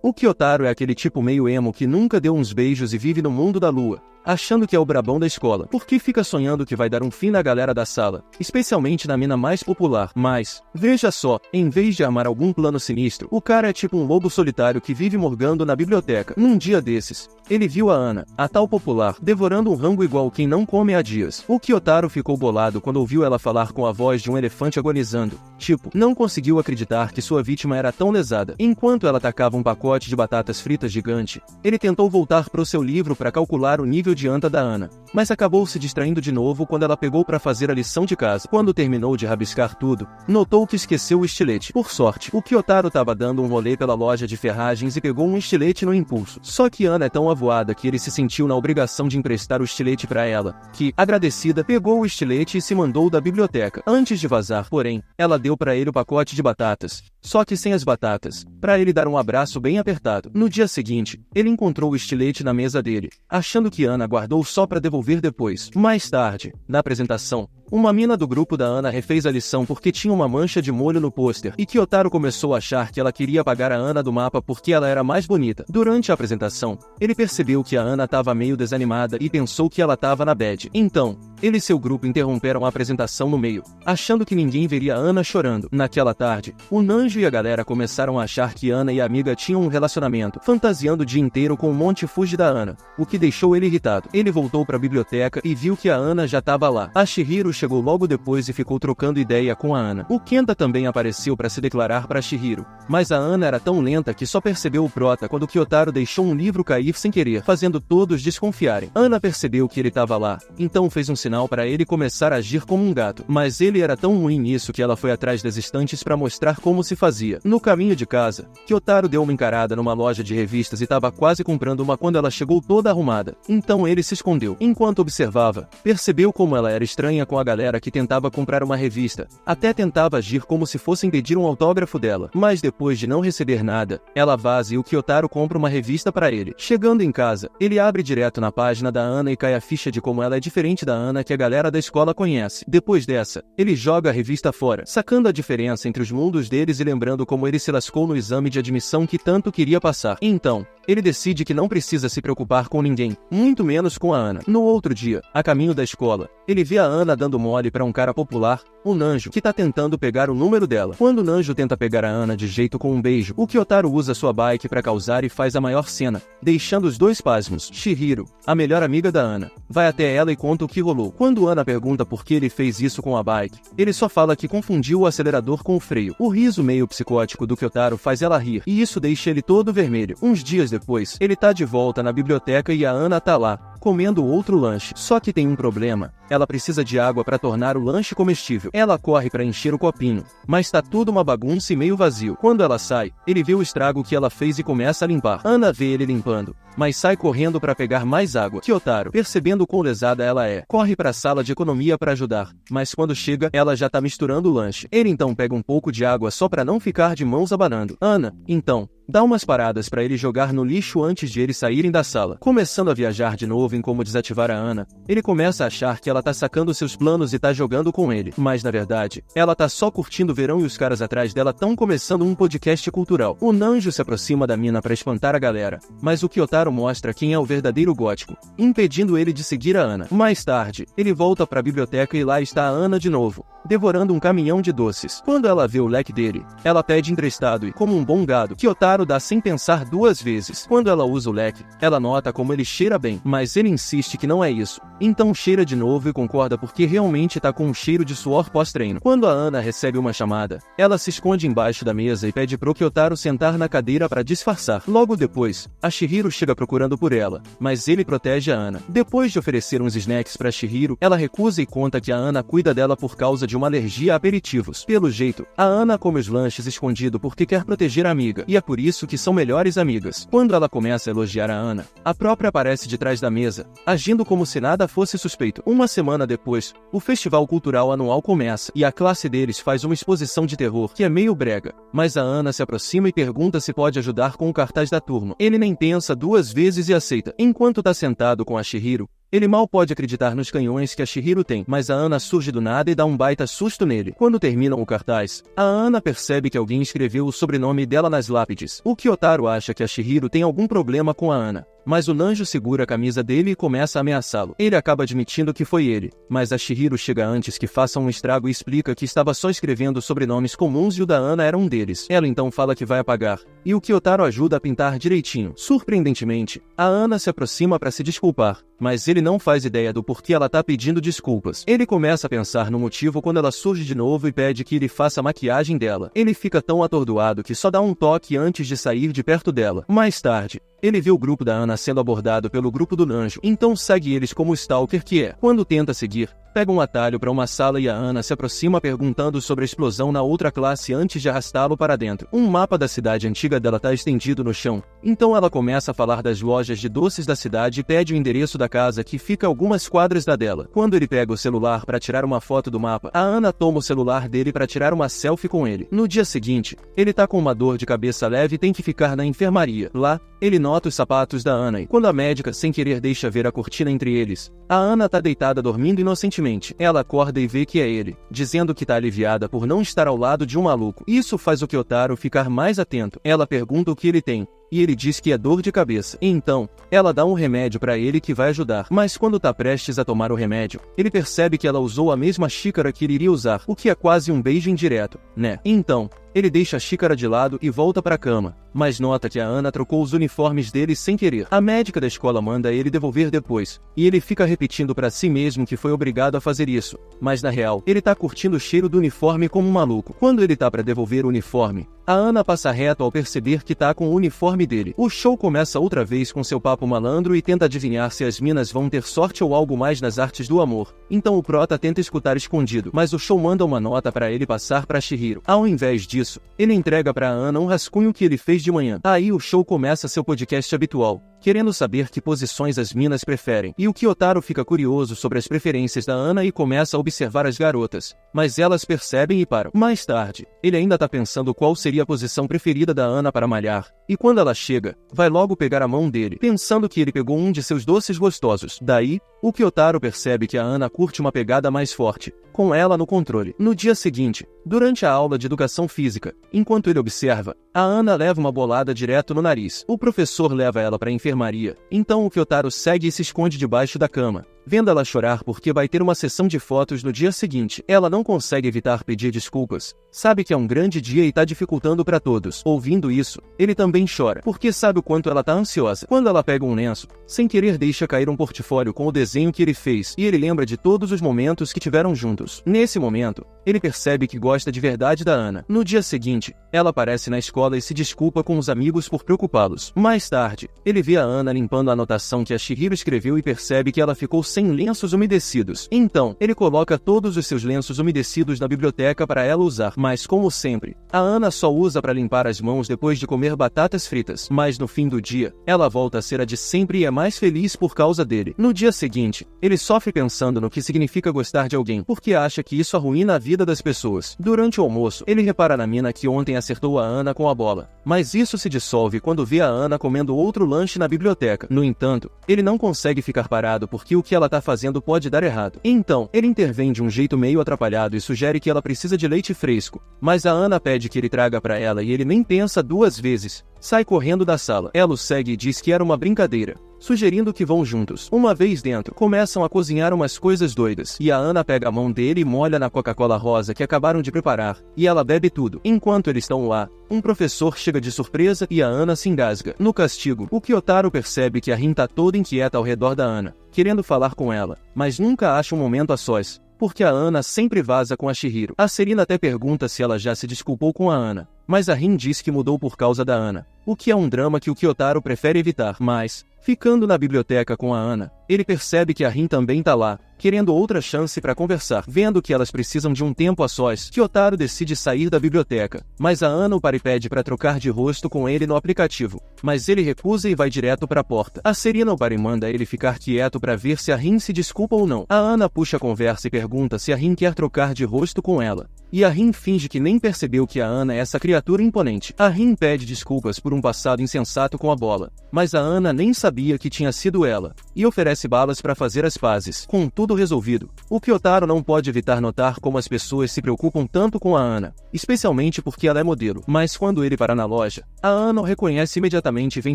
O Kyotaro é aquele tipo meio emo que nunca deu uns beijos e vive no mundo da lua, achando que é o brabão da escola, porque fica sonhando que vai dar um fim na galera da sala, especialmente na mina mais popular. Mas, veja só, em vez de armar algum plano sinistro, o cara é tipo um lobo solitário que vive morgando na biblioteca. Num dia desses, ele viu a Ana, a tal popular, devorando um rango igual quem não come há dias. O Kyotaro ficou bolado quando ouviu ela falar com a voz de um elefante agonizando. Tipo, não conseguiu acreditar que sua vítima era tão lesada. Enquanto ela tacava um pacote de batatas fritas gigante, ele tentou voltar pro seu livro para calcular o nível de anta da Ana, mas acabou se distraindo de novo quando ela pegou para fazer a lição de casa. Quando terminou de rabiscar tudo, notou que esqueceu o estilete. Por sorte, o Kyotaro estava dando um rolê pela loja de ferragens e pegou um estilete no impulso. Só que Ana é tão avoada que ele se sentiu na obrigação de emprestar o estilete para ela, que, agradecida, pegou o estilete e se mandou da biblioteca. Antes de vazar, porém, ela deu para ele o pacote de batatas, só que sem as batatas, para ele dar um abraço bem apertado. No dia seguinte, ele encontrou o estilete na mesa dele, achando que Ana guardou só para devolver depois. Mais tarde, na apresentação, uma mina do grupo da Ana refez a lição porque tinha uma mancha de molho no pôster, e Kyotaro começou a achar que ela queria apagar a Ana do mapa porque ela era mais bonita. Durante a apresentação, ele percebeu que a Ana estava meio desanimada e pensou que ela estava na bad. Então, ele e seu grupo interromperam a apresentação no meio, achando que ninguém veria a Ana chorando. Naquela tarde, o Nanjo e a galera começaram a achar que Ana e a amiga tinham um relacionamento, fantasiando o dia inteiro com o Monte Fuji da Ana, o que deixou ele irritado. Ele voltou para a biblioteca e viu que a Ana já estava lá. A Chihiro chegou logo depois e ficou trocando ideia com a Ana. O Kenta também apareceu para se declarar para Chihiro, mas a Ana era tão lenta que só percebeu o prota quando Kyotaro deixou um livro cair sem querer, fazendo todos desconfiarem. Ana percebeu que ele estava lá, então fez um sinal para ele começar a agir como um gato, mas ele era tão ruim nisso que ela foi atrás das estantes para mostrar como se fazia. No caminho de casa, Kyotaro deu uma encarada numa loja de revistas e estava quase comprando uma quando ela chegou toda arrumada. Então ele se escondeu. Enquanto observava, percebeu como ela era estranha com a galera que tentava comprar uma revista. Até tentava agir como se fossem pedir um autógrafo dela. Mas depois de não receber nada, ela vaza e o Kyotaro compra uma revista para ele. Chegando em casa, ele abre direto na página da Ana e cai a ficha de como ela é diferente da Ana que a galera da escola conhece. Depois dessa, ele joga a revista fora, sacando a diferença entre os mundos deles e lembrando como ele se lascou no exame de admissão que tanto queria passar. Então, ele decide que não precisa se preocupar com ninguém, muito menos com a Ana. No outro dia, a caminho da escola, ele vê a Ana dando mole para um cara popular, o Nanjo, que tá tentando pegar o número dela. Quando o Nanjo tenta pegar a Ana de jeito com um beijo, o Kyotaro usa sua bike para causar e faz a maior cena, deixando os dois pasmos. Chihiro, a melhor amiga da Ana, vai até ela e conta o que rolou. Quando Ana pergunta por que ele fez isso com a bike, ele só fala que confundiu o acelerador com o freio. O riso meio psicótico do Kyotaro faz ela rir, e isso deixa ele todo vermelho. Uns dias depois, ele tá de volta na biblioteca e a Ana tá lá, comendo outro lanche. Só que tem um problema. Ela precisa de água para tornar o lanche comestível. Ela corre para encher o copinho, mas tá tudo uma bagunça e meio vazio. Quando ela sai, ele vê o estrago que ela fez e começa a limpar. Ana vê ele limpando, mas sai correndo para pegar mais água. Kyotaro, percebendo quão lesada ela é, corre para a sala de economia para ajudar, mas quando chega, ela já tá misturando o lanche. Ele então pega um pouco de água só para não ficar de mãos abanando. Ana, então, dá umas paradas para ele jogar no lixo antes de eles saírem da sala. Começando a viajar de novo em como desativar a Ana, ele começa a achar que ela tá sacando seus planos e tá jogando com ele. Mas na verdade, ela tá só curtindo o verão e os caras atrás dela tão começando um podcast cultural. O Nanjo se aproxima da mina para espantar a galera, mas o Kyotaro mostra quem é o verdadeiro gótico, impedindo ele de seguir a Ana. Mais tarde, ele volta para a biblioteca e lá está a Ana de novo, devorando um caminhão de doces. Quando ela vê o leque dele, ela pede emprestado e, como um bom gado, Kyotaro dá sem pensar duas vezes. Quando ela usa o leque, ela nota como ele cheira bem, mas ele insiste que não é isso. Então cheira de novo e concorda porque realmente tá com um cheiro de suor pós-treino. Quando a Ana recebe uma chamada, ela se esconde embaixo da mesa e pede pro Kyotaro sentar na cadeira para disfarçar. Logo depois, a Chihiro chega procurando por ela, mas ele protege a Ana. Depois de oferecer uns snacks pra Chihiro, ela recusa e conta que a Ana cuida dela por causa de uma alergia a aperitivos. Pelo jeito, a Ana come os lanches escondido porque quer proteger a amiga, e é por isso que são melhores amigas. Quando ela começa a elogiar a Ana, a própria aparece de trás da mesa, agindo como se nada fosse suspeito. Uma semana depois, o festival cultural anual começa, e a classe deles faz uma exposição de terror que é meio brega, mas a Ana se aproxima e pergunta se pode ajudar com o cartaz da turma. Ele nem pensa duas vezes e aceita. Enquanto tá sentado com a Chihiro, Ele mal pode acreditar nos canhões que a Chihiro tem, mas a Ana surge do nada e dá um baita susto nele. Quando terminam o cartaz, a Ana percebe que alguém escreveu o sobrenome dela nas lápides. O Kyotaro acha que a Chihiro tem algum problema com a Ana, mas o Nanjo segura a camisa dele e começa a ameaçá-lo. Ele acaba admitindo que foi ele, mas a Chihiro chega antes que faça um estrago e explica que estava só escrevendo sobrenomes comuns e o da Ana era um deles. Ela então fala que vai apagar, e o Kyotaro ajuda a pintar direitinho. Surpreendentemente, a Ana se aproxima para se desculpar, mas ele não faz ideia do porquê ela tá pedindo desculpas. Ele começa a pensar no motivo quando ela surge de novo e pede que ele faça a maquiagem dela. Ele fica tão atordoado que só dá um toque antes de sair de perto dela. Mais tarde, ele vê o grupo da Ana sendo abordado pelo grupo do Nanjo, então segue eles como o stalker que é. Quando tenta seguir, pega um atalho para uma sala e a Ana se aproxima perguntando sobre a explosão na outra classe antes de arrastá-lo para dentro. Um mapa da cidade antiga dela tá estendido no chão, então ela começa a falar das lojas de doces da cidade e pede o endereço da casa que fica a algumas quadras da dela. Quando ele pega o celular para tirar uma foto do mapa, a Ana toma o celular dele para tirar uma selfie com ele. No dia seguinte, ele tá com uma dor de cabeça leve e tem que ficar na enfermaria. Lá, ele nota os sapatos da Ana e, quando a médica sem querer deixa ver a cortina entre eles, a Ana tá deitada dormindo inocentemente. Ela acorda e vê que é ele, dizendo que tá aliviada por não estar ao lado de um maluco. Isso faz o Kyotaro ficar mais atento. Ela pergunta o que ele tem, e ele diz que é dor de cabeça. Então, ela dá um remédio para ele que vai ajudar. Mas quando tá prestes a tomar o remédio, ele percebe que ela usou a mesma xícara que ele iria usar, o que é quase um beijo indireto, né? Então, ele deixa a xícara de lado e volta para a cama, mas nota que a Ana trocou os uniformes dele sem querer. A médica da escola manda ele devolver depois, e ele fica repetindo para si mesmo que foi obrigado a fazer isso, mas na real, ele tá curtindo o cheiro do uniforme como um maluco. Quando ele tá para devolver o uniforme, a Ana passa reto ao perceber que tá com o uniforme dele. O show começa outra vez com seu papo malandro e tenta adivinhar se as minas vão ter sorte ou algo mais nas artes do amor. Então o prota tenta escutar escondido, mas o show manda uma nota para ele passar para Chihiro. Ao invés disso, ele entrega para Ana um rascunho que ele fez de manhã. Aí o show começa seu podcast habitual, querendo saber que posições as minas preferem. E o Kyotaro fica curioso sobre as preferências da Ana e começa a observar as garotas, mas elas percebem e param. Mais tarde, ele ainda tá pensando qual seria a posição preferida da Ana para malhar, e quando ela chega, vai logo pegar a mão dele, pensando que ele pegou um de seus doces gostosos. Daí, o Kyotaro percebe que a Ana curte uma pegada mais forte, com ela no controle. No dia seguinte, durante a aula de educação física, enquanto ele observa, a Ana leva uma bolada direto no nariz. O professor leva ela para a enfermaria, então o Kyotaro segue e se esconde debaixo da cama, vendo ela chorar porque vai ter uma sessão de fotos no dia seguinte. Ela não consegue evitar pedir desculpas, sabe que é um grande dia e tá dificultando para todos. Ouvindo isso, ele também chora, porque sabe o quanto ela tá ansiosa. Quando ela pega um lenço, sem querer deixa cair um portfólio com o desenho que ele fez, e ele lembra de todos os momentos que tiveram juntos. Nesse momento, ele percebe que gosta de verdade da Ana. No dia seguinte, ela aparece na escola e se desculpa com os amigos por preocupá-los. Mais tarde, ele vê a Ana limpando a anotação que a Chihiro escreveu e percebe que ela ficou sem lenços umedecidos. Então, ele coloca todos os seus lenços umedecidos na biblioteca para ela usar. Mas como sempre, a Ana só usa para limpar as mãos depois de comer batatas fritas. Mas no fim do dia, ela volta a ser a de sempre e é mais feliz por causa dele. No dia seguinte, ele sofre pensando no que significa gostar de alguém, porque acha que isso arruína a vida das pessoas. Durante o almoço, ele repara na mina que ontem acertou a Ana com a bola, mas isso se dissolve quando vê a Ana comendo outro lanche na biblioteca. No entanto, ele não consegue ficar parado porque o que ela tá fazendo pode dar errado. Então, ele intervém de um jeito meio atrapalhado e sugere que ela precisa de leite fresco, mas a Ana pede que ele traga para ela e ele nem pensa duas vezes. Sai correndo da sala. Ela o segue e diz que era uma brincadeira, sugerindo que vão juntos. Uma vez dentro, começam a cozinhar umas coisas doidas, e a Ana pega a mão dele e molha na Coca-Cola rosa que acabaram de preparar, e ela bebe tudo. Enquanto eles estão lá, um professor chega de surpresa e a Ana se engasga. No castigo, o Kyotaro percebe que a Rin tá toda inquieta ao redor da Ana, querendo falar com ela, mas nunca acha um momento a sós, porque a Ana sempre vaza com a Chihiro. A Serena até pergunta se ela já se desculpou com a Ana, mas a Rin diz que mudou por causa da Ana, o que é um drama que o Kyotaro prefere evitar. Mas, ficando na biblioteca com a Ana, ele percebe que a Rin também tá lá, querendo outra chance para conversar. Vendo que elas precisam de um tempo a sós, Kyotaro decide sair da biblioteca, mas a Ana o para e pede para trocar de rosto com ele no aplicativo. mas ele recusa e vai direto para a porta. A Serena para e manda ele ficar quieto para ver se a Rin se desculpa ou não. A Ana puxa a conversa e pergunta se a Rin quer trocar de rosto com ela. E a Rin finge que nem percebeu que a Ana é essa criatura imponente. A Rin pede desculpas por um passado insensato com a bola, mas a Ana nem sabia que tinha sido ela, e oferece balas para fazer as pazes. Com tudo resolvido, o Kyotaro não pode evitar notar como as pessoas se preocupam tanto com a Ana, especialmente porque ela é modelo. Mas quando ele para na loja, a Ana o reconhece imediatamente e vem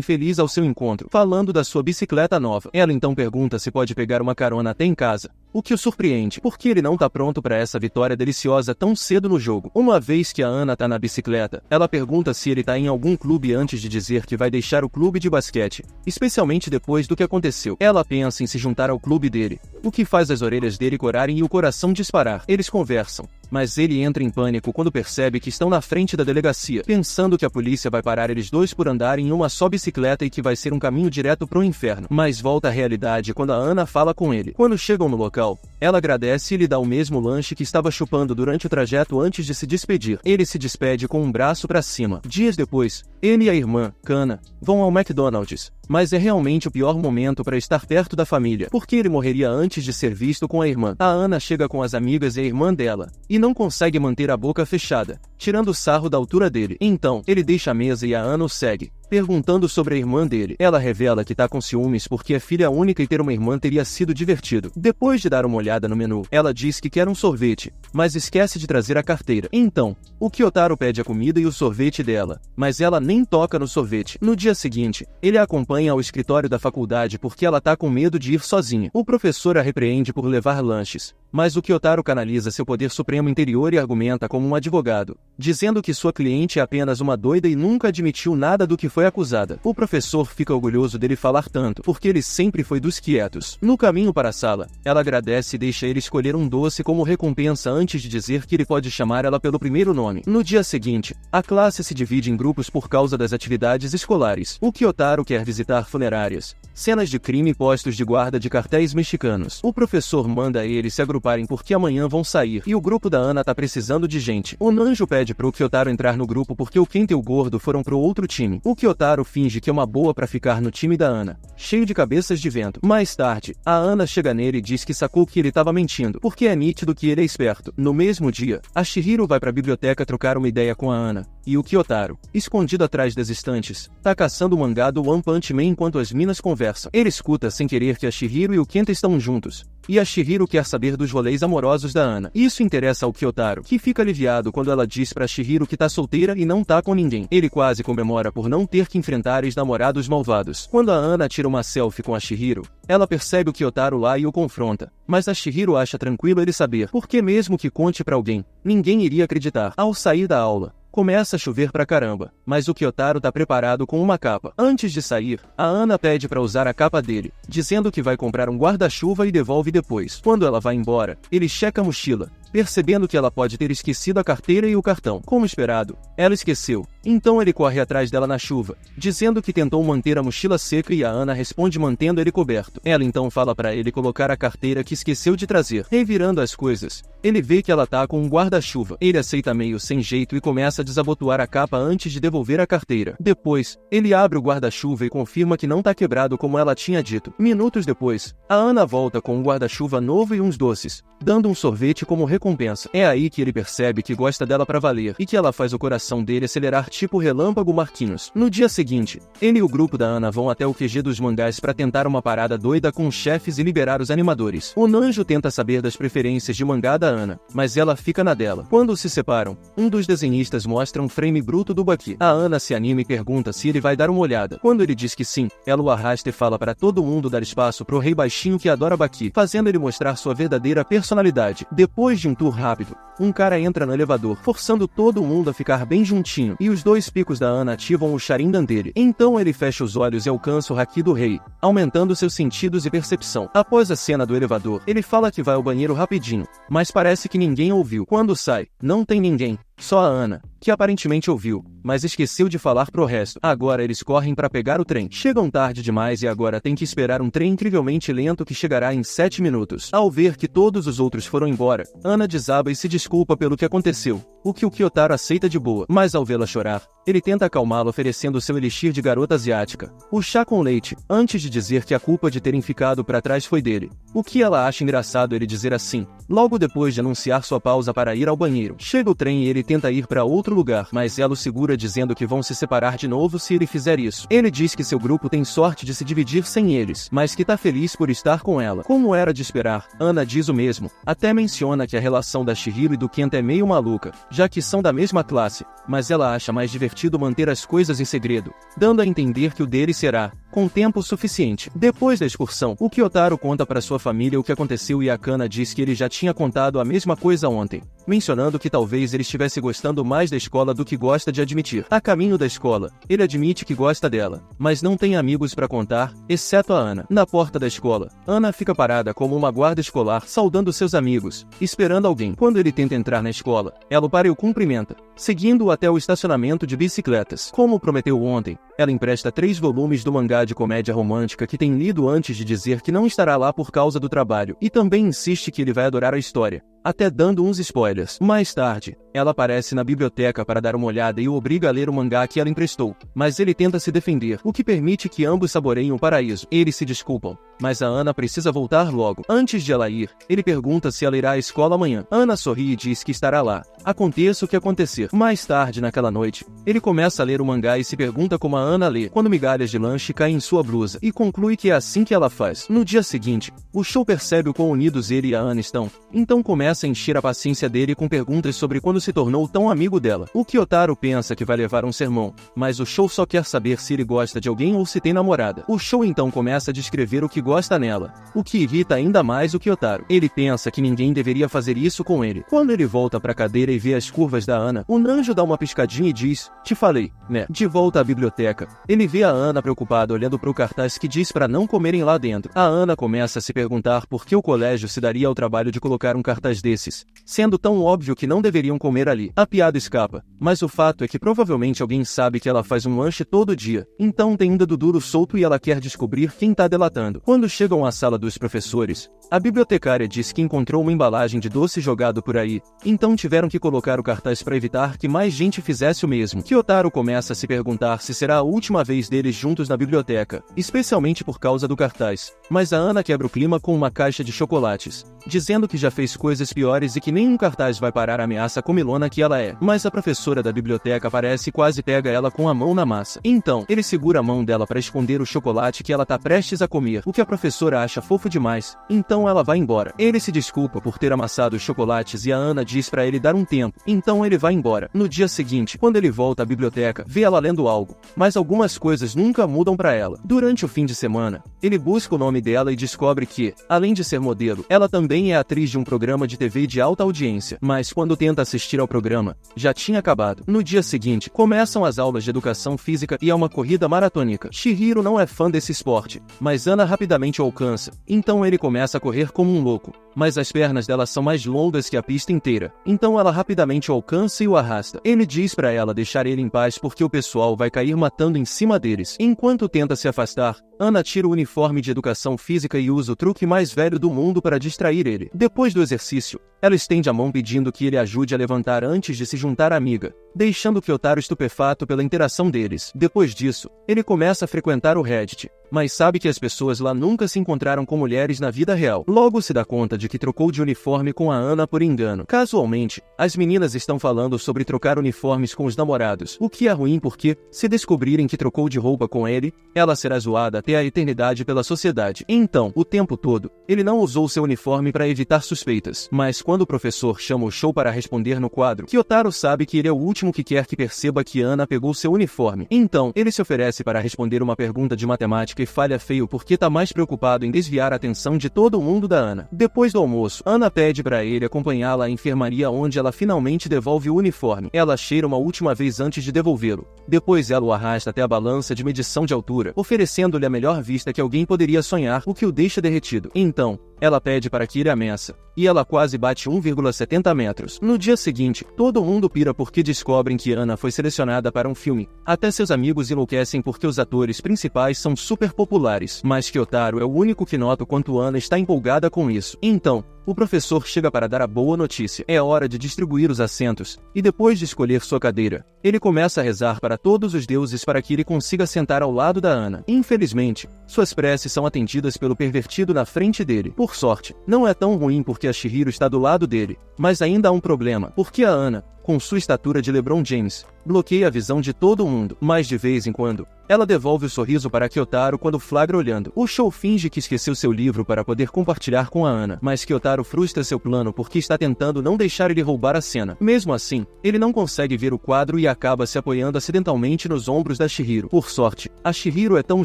feliz ao seu encontro, falando da sua bicicleta nova. Ela então pergunta se pode pegar uma carona até em casa, o que o surpreende, porque ele não tá pronto para essa vitória deliciosa tão cedo no jogo. Uma vez que a Ana tá na bicicleta, ela pergunta se ele tá em algum clube antes de dizer que vai deixar o clube de basquete, especialmente depois do que aconteceu. Ela pensa em se juntar ao clube dele, o que faz as orelhas dele corarem e o coração disparar. Eles conversam, mas ele entra em pânico quando percebe que estão na frente da delegacia, pensando que a polícia vai parar eles dois por andarem em uma só bicicleta e que vai ser um caminho direto pro inferno. Mas volta à realidade quando a Ana fala com ele. Quando chegam no local, ela agradece e lhe dá o mesmo lanche que estava chupando durante o trajeto antes de se despedir. Ele se despede com um braço para cima. Dias depois, ele e a irmã, Kana, vão ao McDonald's. Mas é realmente o pior momento para estar perto da família, porque ele morreria antes de ser visto com a irmã. A Ana chega com as amigas e a irmã dela, e não consegue manter a boca fechada, tirando sarro da altura dele. Então, ele deixa a mesa e a Ana o segue, perguntando sobre a irmã dele. Ela revela que tá com ciúmes porque é filha única e ter uma irmã teria sido divertido. Depois de dar uma olhada no menu, ela diz que quer um sorvete, mas esquece de trazer a carteira. Então, o Kyotaro pede a comida e o sorvete dela, mas ela nem toca no sorvete. No dia seguinte, ele a acompanha ao escritório da faculdade porque ela tá com medo de ir sozinha. O professor a repreende por levar lanches, mas o Kyotaro canaliza seu poder supremo interior e argumenta como um advogado, dizendo que sua cliente é apenas uma doida e nunca admitiu nada do que foi acusada. O professor fica orgulhoso dele falar tanto, porque ele sempre foi dos quietos. No caminho para a sala, ela agradece e deixa ele escolher um doce como recompensa antes de dizer que ele pode chamar ela pelo primeiro nome. No dia seguinte, a classe se divide em grupos por causa das atividades escolares. O Kyotaro quer visitar funerárias, cenas de crime e postos de guarda de cartéis mexicanos. O professor manda eles se agruparem porque amanhã vão sair, e o grupo da Ana tá precisando de gente. O Nanjo pede pro Kyotaro entrar no grupo porque o Kenta e o Gordo foram pro outro time. O Kyotaro finge que é uma boa pra ficar no time da Ana, cheio de cabeças de vento. Mais tarde, a Ana chega nele e diz que sacou que ele tava mentindo, porque é nítido que ele é esperto. No mesmo dia, a Chihiro vai pra biblioteca trocar uma ideia com a Ana, e o Kyotaro, escondido atrás das estantes, tá caçando o mangá do One Punch Man enquanto as minas conversam. Ele escuta sem querer que a Chihiro e o Kenta estão juntos, e a Chihiro quer saber dos rolês amorosos da Ana. Isso interessa ao Kyotaro, que fica aliviado quando ela diz pra Chihiro que tá solteira e não tá com ninguém. Ele quase comemora por não ter que enfrentar ex-namorados malvados. Quando a Ana tira uma selfie com a Chihiro, ela percebe o Kyotaro lá e o confronta. Mas a Chihiro acha tranquilo ele saber, porque mesmo que conte pra alguém, ninguém iria acreditar. Ao sair da aula, começa a chover pra caramba, mas o Kyotaro tá preparado com uma capa. Antes de sair, a Ana pede pra usar a capa dele, dizendo que vai comprar um guarda-chuva e devolve depois. Quando ela vai embora, ele checa a mochila, percebendo que ela pode ter esquecido a carteira e o cartão. Como esperado, ela esqueceu. Então ele corre atrás dela na chuva, dizendo que tentou manter a mochila seca e a Ana responde mantendo ele coberto. Ela então fala pra ele colocar a carteira que esqueceu de trazer. Revirando as coisas, ele vê que ela tá com um guarda-chuva. Ele aceita meio sem jeito e começa a desabotoar a capa antes de devolver a carteira. Depois, ele abre o guarda-chuva e confirma que não tá quebrado como ela tinha dito. Minutos depois, a Ana volta com um guarda-chuva novo e uns doces, dando um sorvete como recompensa. É aí que ele percebe que gosta dela pra valer e que ela faz o coração dele acelerar tipo Relâmpago Marquinhos. No dia seguinte, ele e o grupo da Ana vão até o QG dos mangás pra tentar uma parada doida com os chefes e liberar os animadores. O Nanjo tenta saber das preferências de mangá da Ana, mas ela fica na dela. Quando se separam, um dos desenhistas mostra um frame bruto do Baki. A Ana se anima e pergunta se ele vai dar uma olhada. Quando ele diz que sim, ela o arrasta e fala para todo mundo dar espaço pro rei baixinho que adora Baki, fazendo ele mostrar sua verdadeira personalidade. Depois de um tour rápido, um cara entra no elevador, forçando todo mundo a ficar bem juntinho, e os dois picos da Ana ativam o Sharingan dele. Então ele fecha os olhos e alcança o Haki do rei, aumentando seus sentidos e percepção. Após a cena do elevador, ele fala que vai ao banheiro rapidinho, mas parece que ninguém ouviu. Quando sai, não tem ninguém. Só a Ana, que aparentemente ouviu, mas esqueceu de falar pro resto. Agora eles correm para pegar o trem. Chegam tarde demais e agora tem que esperar um trem incrivelmente lento que chegará em 7 minutos. Ao ver que todos os outros foram embora, Ana desaba e se desculpa pelo que aconteceu, o que o Kyotaro aceita de boa. Mas ao vê-la chorar, ele tenta acalmá-la oferecendo seu elixir de garota asiática, o chá com leite, antes de dizer que a culpa de terem ficado para trás foi dele. O que ela acha engraçado ele dizer assim, logo depois de anunciar sua pausa para ir ao banheiro. Chega o trem e ele tenta ir para outro lugar, mas ela o segura dizendo que vão se separar de novo se ele fizer isso. Ele diz que seu grupo tem sorte de se dividir sem eles, mas que tá feliz por estar com ela. Como era de esperar, Ana diz o mesmo, até menciona que a relação da Chihiro e do Kenta é meio maluca, já que são da mesma classe, mas ela acha mais divertido manter as coisas em segredo, dando a entender que o dele será, com tempo suficiente. Depois da excursão, o Kyotaro conta para sua família o que aconteceu e Akana diz que ele já tinha contado a mesma coisa ontem, mencionando que talvez ele estivesse gostando mais da escola do que gosta de admitir. A caminho da escola, ele admite que gosta dela, mas não tem amigos para contar, exceto a Ana. Na porta da escola, Ana fica parada como uma guarda escolar, saudando seus amigos, esperando alguém. Quando ele tenta entrar na escola, ela o para e o cumprimenta, seguindo-o até o estacionamento de bicicletas. Como prometeu ontem, ela empresta 3 volumes do mangá de comédia romântica que tem lido antes de dizer que não estará lá por causa do trabalho, e também insiste que ele vai adorar a história, até dando uns spoilers. Mais tarde, ela aparece na biblioteca para dar uma olhada e o obriga a ler o mangá que ela emprestou, mas ele tenta se defender, o que permite que ambos saboreiem o paraíso. Eles se desculpam, mas a Ana precisa voltar logo. Antes de ela ir, ele pergunta se ela irá à escola amanhã. Ana sorri e diz que estará lá, aconteça o que acontecer. Mais tarde naquela noite, ele começa a ler o mangá e se pergunta como a Ana lê, quando migalhas de lanche caem em sua blusa, e conclui que é assim que ela faz. No dia seguinte, o Shou percebe o quão unidos ele e a Ana estão, então começa a encher a paciência dele com perguntas sobre quando se tornou tão amigo dela. O Kyotaro pensa que vai levar um sermão, mas o Shou só quer saber se ele gosta de alguém ou se tem namorada. O Shou então começa a descrever o que gosta nela, o que irrita ainda mais o Kyotaro. Ele pensa que ninguém deveria fazer isso com ele. Quando ele volta para a cadeira e vê as curvas da Ana, o Nanjo dá uma piscadinha e diz, te falei, né? De volta à biblioteca, ele vê a Ana preocupada olhando para o cartaz que diz para não comerem lá dentro. A Ana começa a se perguntar por que o colégio se daria ao trabalho de colocar um cartaz desses, sendo tão óbvio que não deveriam comer ali. A piada escapa, mas o fato é que provavelmente alguém sabe que ela faz um lanche todo dia, então tem um dedo duro solto e ela quer descobrir quem tá delatando. Quando chegam à sala dos professores, a bibliotecária diz que encontrou uma embalagem de doce jogado por aí, então tiveram que colocar o cartaz para evitar que mais gente fizesse o mesmo. Kyotaro começa a se perguntar se será a última vez deles juntos na biblioteca, especialmente por causa do cartaz, mas a Ana quebra o clima com uma caixa de chocolates, dizendo que já fez coisas piores e que nenhum cartaz vai parar a ameaça comilona que ela é. Mas a professora da biblioteca aparece e quase pega ela com a mão na massa. Então, ele segura a mão dela para esconder o chocolate que ela tá prestes a comer, o que a professora acha fofo demais, então ela vai embora. Ele se desculpa por ter amassado os chocolates e a Ana diz para ele dar um tempo, então ele vai embora. No dia seguinte, quando ele volta à biblioteca, vê ela lendo algo, mas algumas coisas nunca mudam para ela. Durante o fim de semana, ele busca o nome dela e descobre que, além de ser modelo, ela também é atriz de um programa de TV de alta audiência, mas quando tenta assistir ao programa, já tinha acabado. No dia seguinte, começam as aulas de educação física e é uma corrida maratônica. Chihiro não é fã desse esporte, mas Ana rapidamente o alcança, então ele começa a correr como um louco, mas as pernas dela são mais longas que a pista inteira, então ela rapidamente o alcança e o arrasta. Ele diz para ela deixar ele em paz porque o pessoal vai cair matando em cima deles. Enquanto tenta se afastar, Ana tira o uniforme de educação física e usa o truque mais velho do mundo para distrair ele. Depois do exercício, ela estende a mão pedindo que ele ajude a levantar antes de se juntar à amiga, deixando Kyotaro estupefato pela interação deles. Depois disso, ele começa a frequentar o Reddit, mas sabe que as pessoas lá nunca se encontraram com mulheres na vida real. Logo se dá conta de que trocou de uniforme com a Ana por engano. Casualmente, as meninas estão falando sobre trocar uniformes com os namorados, o que é ruim porque, se descobrirem que trocou de roupa com ele, ela será zoada até a eternidade pela sociedade. Então, o tempo todo, ele não usou seu uniforme para evitar suspeitas, mas quando o professor chama o Shou para responder no quadro, Kyotaro sabe que ele é o último que quer que perceba que Ana pegou seu uniforme. Então, ele se oferece para responder uma pergunta de matemática e falha feio porque tá mais preocupado em desviar a atenção de todo mundo da Ana. Depois do almoço, Ana pede para ele acompanhá-la à enfermaria onde ela finalmente devolve o uniforme. Ela cheira uma última vez antes de devolvê-lo. Depois ela o arrasta até a balança de medição de altura, oferecendo-lhe a melhor vista que alguém poderia sonhar, o que o deixa derretido. Então, ela pede para que ele a meça, e ela quase bate 1,70 metros. No dia seguinte, todo mundo pira porque descobrem que Ana foi selecionada para um filme. Até seus amigos enlouquecem porque os atores principais são super populares, mas Kyotaro é o único que nota o quanto Ana está empolgada com isso. Então, o professor chega para dar a boa notícia. É hora de distribuir os assentos, e depois de escolher sua cadeira, ele começa a rezar para todos os deuses para que ele consiga sentar ao lado da Ana. Infelizmente, suas preces são atendidas pelo pervertido na frente dele. Por sorte, não é tão ruim porque a Chihiro está do lado dele, mas ainda há um problema, porque a Ana, com sua estatura de LeBron James, bloqueia a visão de todo mundo, mas de vez em quando, ela devolve o sorriso para Kyotaro quando flagra olhando. O Shou finge que esqueceu seu livro para poder compartilhar com a Ana, mas Kyotaro frustra seu plano porque está tentando não deixar ele roubar a cena. Mesmo assim, ele não consegue ver o quadro e acaba se apoiando acidentalmente nos ombros da Chihiro. Por sorte, a Chihiro é tão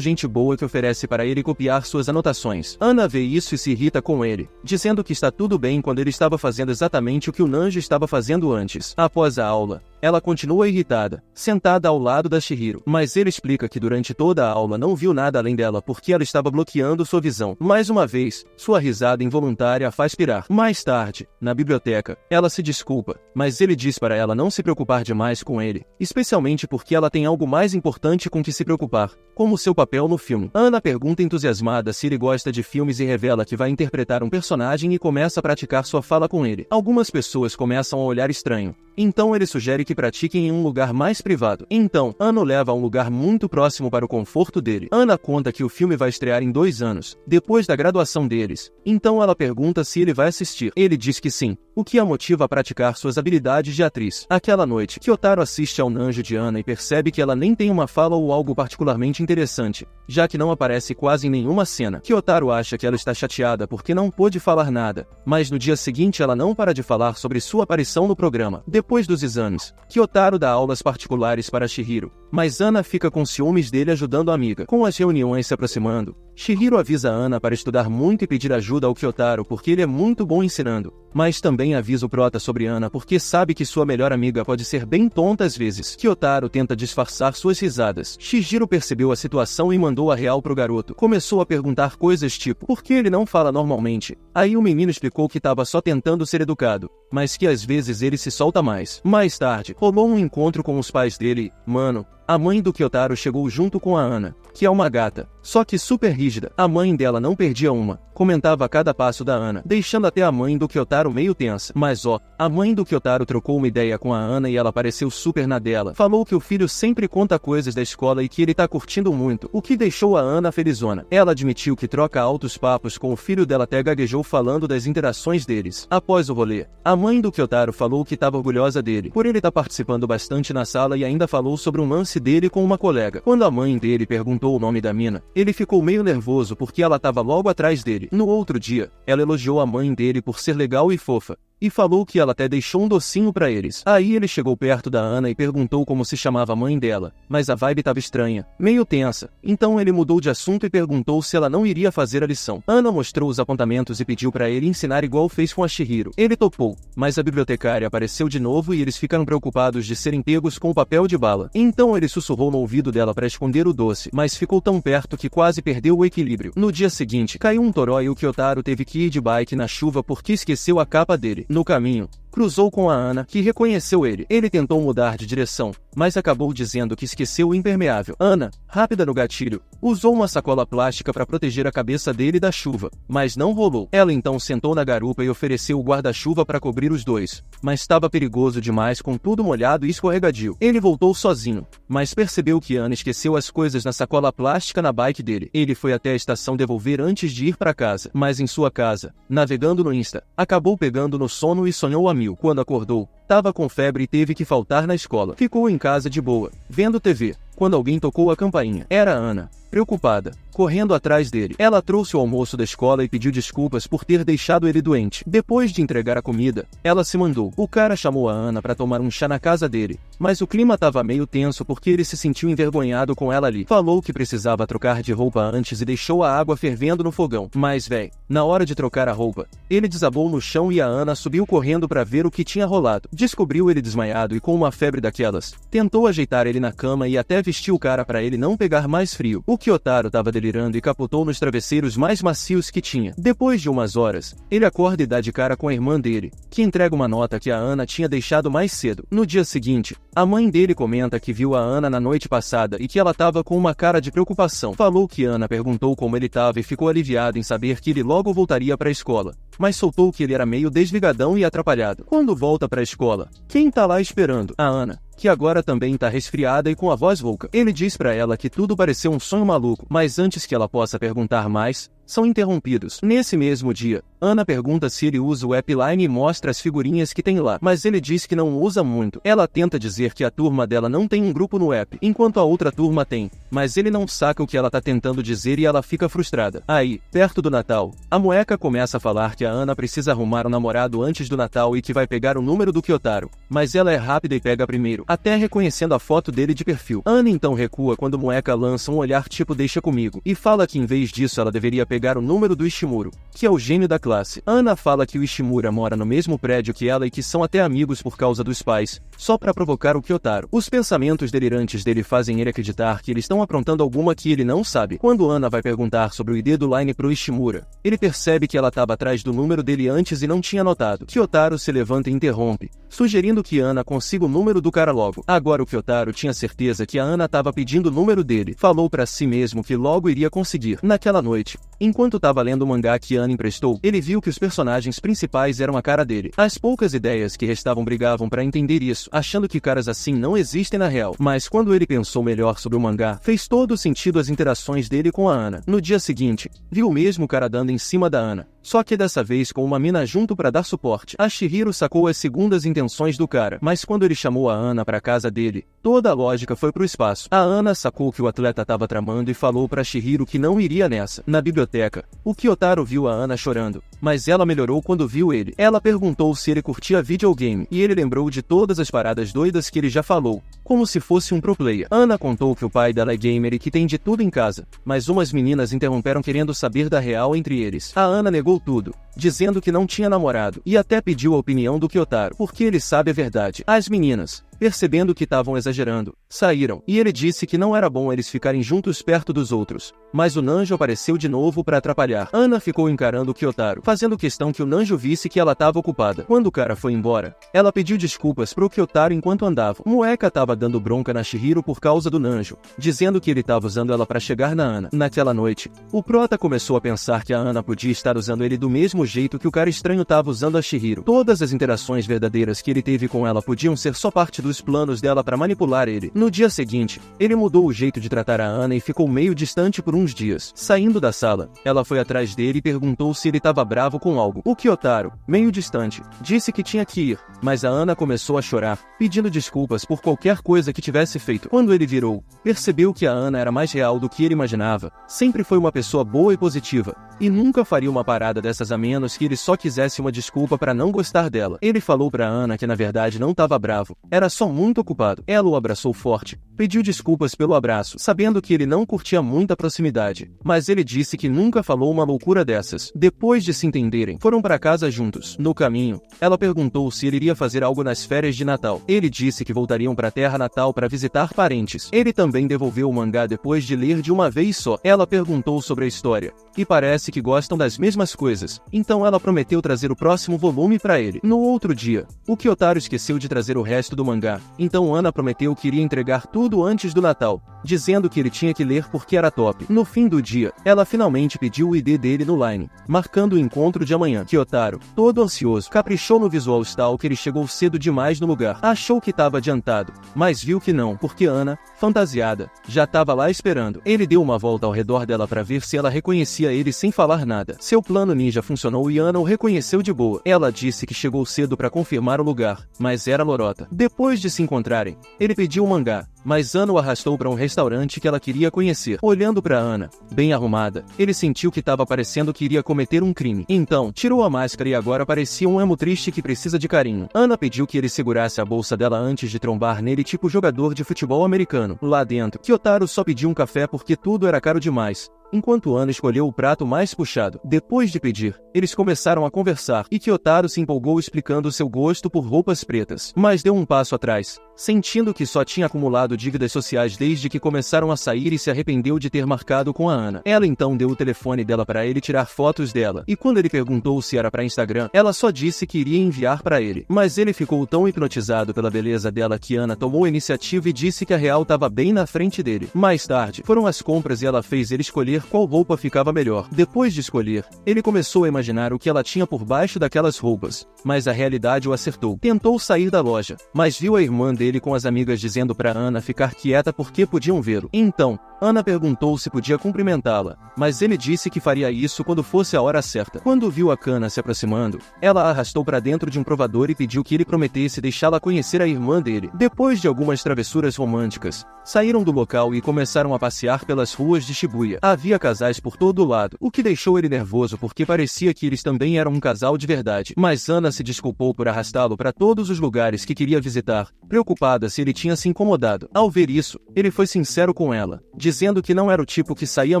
gente boa que oferece para ele copiar suas anotações. Ana vê isso e se irrita com ele, dizendo que está tudo bem quando ele estava fazendo exatamente o que o Nanjo estava fazendo antes. Após a aula, ela continua irritada, sentada ao lado da Chihiro, mas ele explica que durante toda a aula não viu nada além dela porque ela estava bloqueando sua visão. Mais uma vez, sua risada involuntária a faz pirar. Mais tarde, na biblioteca, ela se desculpa, mas ele diz para ela não se preocupar demais com ele, especialmente porque ela tem algo mais importante com que se preocupar, como seu papel no filme. Ana pergunta entusiasmada se ele gosta de filmes e revela que vai interpretar um personagem e começa a praticar sua fala com ele. Algumas pessoas começam a olhar estranho, então ele sugere que pratiquem em um lugar mais privado. Então, Ana o leva a um lugar muito próximo para o conforto dele. Ana conta que o filme vai estrear em 2 anos, depois da graduação deles. Então ela pergunta se ele vai assistir. Ele diz que sim, o que a motiva a praticar suas habilidades de atriz. Aquela noite, Kyotaro assiste ao Nanjo de Ana e percebe que ela nem tem uma fala ou algo particularmente interessante, já que não aparece quase em nenhuma cena. Kyotaro acha que ela está chateada porque não pôde falar nada, mas no dia seguinte ela não para de falar sobre sua aparição no programa. Depois dos exames, Kyotaro dá aulas particulares para Chihiro, mas Ana fica com ciúmes dele ajudando a amiga. Com as reuniões se aproximando, Chihiro avisa Ana para estudar muito e pedir ajuda ao Kyotaro porque ele é muito bom ensinando, mas também avisa o prota sobre Ana porque sabe que sua melhor amiga pode ser bem tonta às vezes. Kyotaro tenta disfarçar suas risadas. Chihiro percebeu a situação e mandou a real pro garoto. Começou a perguntar coisas tipo, por que ele não fala normalmente? Aí o menino explicou que estava só tentando ser educado, mas que às vezes ele se solta mais. Mais tarde, rolou um encontro com os pais dele. Mano, a mãe do Kyotaro chegou junto com a Ana, que é uma gata, só que super rígida. A mãe dela não perdia uma, comentava a cada passo da Ana, deixando até a mãe do Kyotaro meio tensa. Mas a mãe do Kyotaro trocou uma ideia com a Ana e ela pareceu super na dela. Falou que o filho sempre conta coisas da escola e que ele tá curtindo muito, o que deixou a Ana felizona. Ela admitiu que troca altos papos com o filho dela, até gaguejou falando das interações deles. Após o rolê, a mãe do Kyotaro falou que estava orgulhosa dele, por ele estar participando bastante na sala, e ainda falou sobre um lance dele com uma colega. Quando a mãe dele perguntou o nome da mina, ele ficou meio nervoso porque ela estava logo atrás dele. No outro dia, ela elogiou a mãe dele por ser legal e fofa, e falou que ela até deixou um docinho pra eles. Aí ele chegou perto da Ana e perguntou como se chamava a mãe dela, mas a vibe tava estranha, meio tensa. Então ele mudou de assunto e perguntou se ela não iria fazer a lição. Ana mostrou os apontamentos e pediu pra ele ensinar igual fez com a Chihiro. Ele topou, mas a bibliotecária apareceu de novo e eles ficaram preocupados de serem pegos com o papel de bala. Então ele sussurrou no ouvido dela para esconder o doce, mas ficou tão perto que quase perdeu o equilíbrio. No dia seguinte, caiu um toró e o Kyotaro teve que ir de bike na chuva porque esqueceu a capa dele. No caminho, cruzou com a Ana, que reconheceu ele. Ele tentou mudar de direção, mas acabou dizendo que esqueceu o impermeável. Ana, rápida no gatilho, usou uma sacola plástica para proteger a cabeça dele da chuva, mas não rolou. Ela então sentou na garupa e ofereceu o guarda-chuva para cobrir os dois, mas estava perigoso demais com tudo molhado e escorregadio. Ele voltou sozinho, mas percebeu que Ana esqueceu as coisas na sacola plástica na bike dele. Ele foi até a estação devolver antes de ir para casa, mas em sua casa, navegando no Insta, acabou pegando no sono e sonhou a mil. Quando acordou, tava com febre e teve que faltar na escola. Ficou em casa de boa, vendo TV, quando alguém tocou a campainha. Era a Ana, preocupada, correndo atrás dele. Ela trouxe o almoço da escola e pediu desculpas por ter deixado ele doente. Depois de entregar a comida, ela se mandou. O cara chamou a Ana para tomar um chá na casa dele, mas o clima tava meio tenso porque ele se sentiu envergonhado com ela ali. Falou que precisava trocar de roupa antes e deixou a água fervendo no fogão. Mas na hora de trocar a roupa, ele desabou no chão e a Ana subiu correndo para ver o que tinha rolado. Descobriu ele desmaiado e com uma febre daquelas. Tentou ajeitar ele na cama e até vestiu o cara para ele não pegar mais frio. O Kyotaro tava delirando e capotou nos travesseiros mais macios que tinha. Depois de umas horas, ele acorda e dá de cara com a irmã dele, que entrega uma nota que a Ana tinha deixado mais cedo. No dia seguinte, a mãe dele comenta que viu a Ana na noite passada e que ela tava com uma cara de preocupação. Falou que Ana perguntou como ele tava e ficou aliviado em saber que ele logo voltaria para a escola. mas soltou que ele era meio desligadão e atrapalhado. Quando volta pra escola, quem tá lá esperando? A Ana, que agora também tá resfriada e com a voz rouca. Ele diz pra ela que tudo pareceu um sonho maluco, mas antes que ela possa perguntar mais, são interrompidos. Nesse mesmo dia, Ana pergunta se ele usa o app Line e mostra as figurinhas que tem lá, mas ele diz que não usa muito. Ela tenta dizer que a turma dela não tem um grupo no app, enquanto a outra turma tem, mas ele não saca o que ela tá tentando dizer e ela fica frustrada. Aí, perto do Natal, a Moeka começa a falar que a Ana precisa arrumar um namorado antes do Natal e que vai pegar o número do Kyotaro, mas ela é rápida e pega primeiro, até reconhecendo a foto dele de perfil. Ana então recua quando Moeka lança um olhar tipo deixa comigo, e fala que em vez disso ela deveria pegar o número do Ishimuro, que é o gênio da classe. Ana fala que o Ishimura mora no mesmo prédio que ela e que são até amigos por causa dos pais, só pra provocar o Kyotaro. Os pensamentos delirantes dele fazem ele acreditar que eles estão aprontando alguma que ele não sabe. Quando Ana vai perguntar sobre o ID do Line pro Ishimura, ele percebe que ela estava atrás do número dele antes e não tinha notado. Kyotaro se levanta e interrompe, sugerindo que Ana consiga o número do cara logo. Agora o Kyotaro tinha certeza que a Ana estava pedindo o número dele. Falou pra si mesmo que logo iria conseguir. Naquela noite, enquanto estava lendo o mangá que Ana emprestou, ele viu que os personagens principais eram a cara dele. As poucas ideias que restavam brigavam pra entender isso, achando que caras assim não existem na real. Mas quando ele pensou melhor sobre o mangá, fez todo sentido as interações dele com a Ana. No dia seguinte, viu o mesmo cara dando em cima da Ana, só que dessa vez com uma mina junto pra dar suporte. A Chihiro sacou as segundas intenções do cara, mas quando ele chamou a Ana pra casa dele, toda a lógica foi pro espaço. A Ana sacou que o atleta tava tramando e falou pra Chihiro que não iria nessa. Na biblioteca, o Kyotaro viu a Ana chorando, mas ela melhorou quando viu ele. Ela perguntou se ele curtia videogame, e ele lembrou de todas as paradas doidas que ele já falou, como se fosse um pro player. Ana contou que o pai dela é gamer e que tem de tudo em casa, mas umas meninas interromperam querendo saber da real entre eles. A Ana negou tudo, dizendo que não tinha namorado, e até pediu a opinião do Kyotaro, porque ele sabe a verdade. As meninas, percebendo que estavam exagerando, saíram, e ele disse que não era bom eles ficarem juntos perto dos outros, mas o Nanjo apareceu de novo para atrapalhar. Ana ficou encarando o Kyotaro, fazendo questão que o Nanjo visse que ela estava ocupada. Quando o cara foi embora, ela pediu desculpas pro Kyotaro enquanto andava. Moeka estava dando bronca na Chihiro por causa do Nanjo, dizendo que ele estava usando ela para chegar na Ana. Naquela noite, o Prota começou a pensar que a Ana podia estar usando ele do mesmo jeito que o cara estranho estava usando a Chihiro. Todas as interações verdadeiras que ele teve com ela podiam ser só parte dos planos dela para manipular ele. No dia seguinte, ele mudou o jeito de tratar a Ana e ficou meio distante por uns dias. Saindo da sala, ela foi atrás dele e perguntou se ele estava bravo com algo. O Kyotaro, meio distante, disse que tinha que ir, mas a Ana começou a chorar, pedindo desculpas por qualquer coisa que tivesse feito. Quando ele virou, percebeu que a Ana era mais real do que ele imaginava. Sempre foi uma pessoa boa e positiva, e nunca faria uma parada dessas a menos que ele só quisesse uma desculpa para não gostar dela. Ele falou pra Ana que na verdade não estava bravo, era só muito ocupado. Ela o abraçou forte, pediu desculpas pelo abraço, sabendo que ele não curtia muita proximidade, mas ele disse que nunca falou uma loucura dessas. Depois de se entenderem, foram para casa juntos. No caminho, ela perguntou se ele iria fazer algo nas férias de Natal. Ele disse que voltariam para a terra natal para visitar parentes. Ele também devolveu o mangá depois de ler de uma vez só. Ela perguntou sobre a história, e parece que gostam das mesmas coisas, então ela prometeu trazer o próximo volume para ele. No outro dia, o Kyotaro esqueceu de trazer o resto do mangá, então Ana prometeu que iria entregar tudo antes do Natal, dizendo que ele tinha que ler porque era top. No fim do dia, ela finalmente pediu o ID dele no Line, marcando o encontro de amanhã. Kyotaro, todo ansioso, caprichou no visual stalker e chegou cedo demais no lugar. Achou que estava adiantado, mas viu que não, porque Ana, fantasiada, já estava lá esperando. Ele deu uma volta ao redor dela para ver se ela reconhecia ele sem falar nada. Seu plano ninja funcionou e Ana o reconheceu de boa. Ela disse que chegou cedo para confirmar o lugar, mas era lorota. Depois de se encontrarem, ele pediu um mangá, mas Ana o arrastou para um restaurante que ela queria conhecer. Olhando para Ana, bem arrumada, ele sentiu que estava parecendo que iria cometer um crime. Então, tirou a máscara e agora parecia um emo triste que precisa de carinho. Ana pediu que ele segurasse a bolsa dela antes de trombar nele tipo jogador de futebol americano. Lá dentro, Kyotaro só pediu um café porque tudo era caro demais, enquanto Ana escolheu o prato mais puxado. Depois de pedir, eles começaram a conversar, e Kyotaro se empolgou explicando seu gosto por roupas pretas, mas deu um passo atrás, Sentindo que só tinha acumulado dívidas sociais desde que começaram a sair e se arrependeu de ter marcado com a Ana. Ela então deu o telefone dela para ele tirar fotos dela, e quando ele perguntou se era para Instagram, ela só disse que iria enviar para ele. Mas ele ficou tão hipnotizado pela beleza dela que Ana tomou a iniciativa e disse que a real estava bem na frente dele. Mais tarde, foram as compras e ela fez ele escolher qual roupa ficava melhor. Depois de escolher, ele começou a imaginar o que ela tinha por baixo daquelas roupas, mas a realidade o acertou. Tentou sair da loja, mas viu a irmã dele com as amigas dizendo para Ana ficar quieta porque podiam vê-lo. Então, Ana perguntou se podia cumprimentá-la, mas ele disse que faria isso quando fosse a hora certa. Quando viu a Kana se aproximando, ela a arrastou para dentro de um provador e pediu que ele prometesse deixá-la conhecer a irmã dele. Depois de algumas travessuras românticas, saíram do local e começaram a passear pelas ruas de Shibuya. Havia casais por todo o lado, o que deixou ele nervoso porque parecia que eles também eram um casal de verdade. Mas Ana se desculpou por arrastá-lo para todos os lugares que queria visitar, preocupada se ele tinha se incomodado. Ao ver isso, ele foi sincero com ela, dizendo que não era o tipo que saía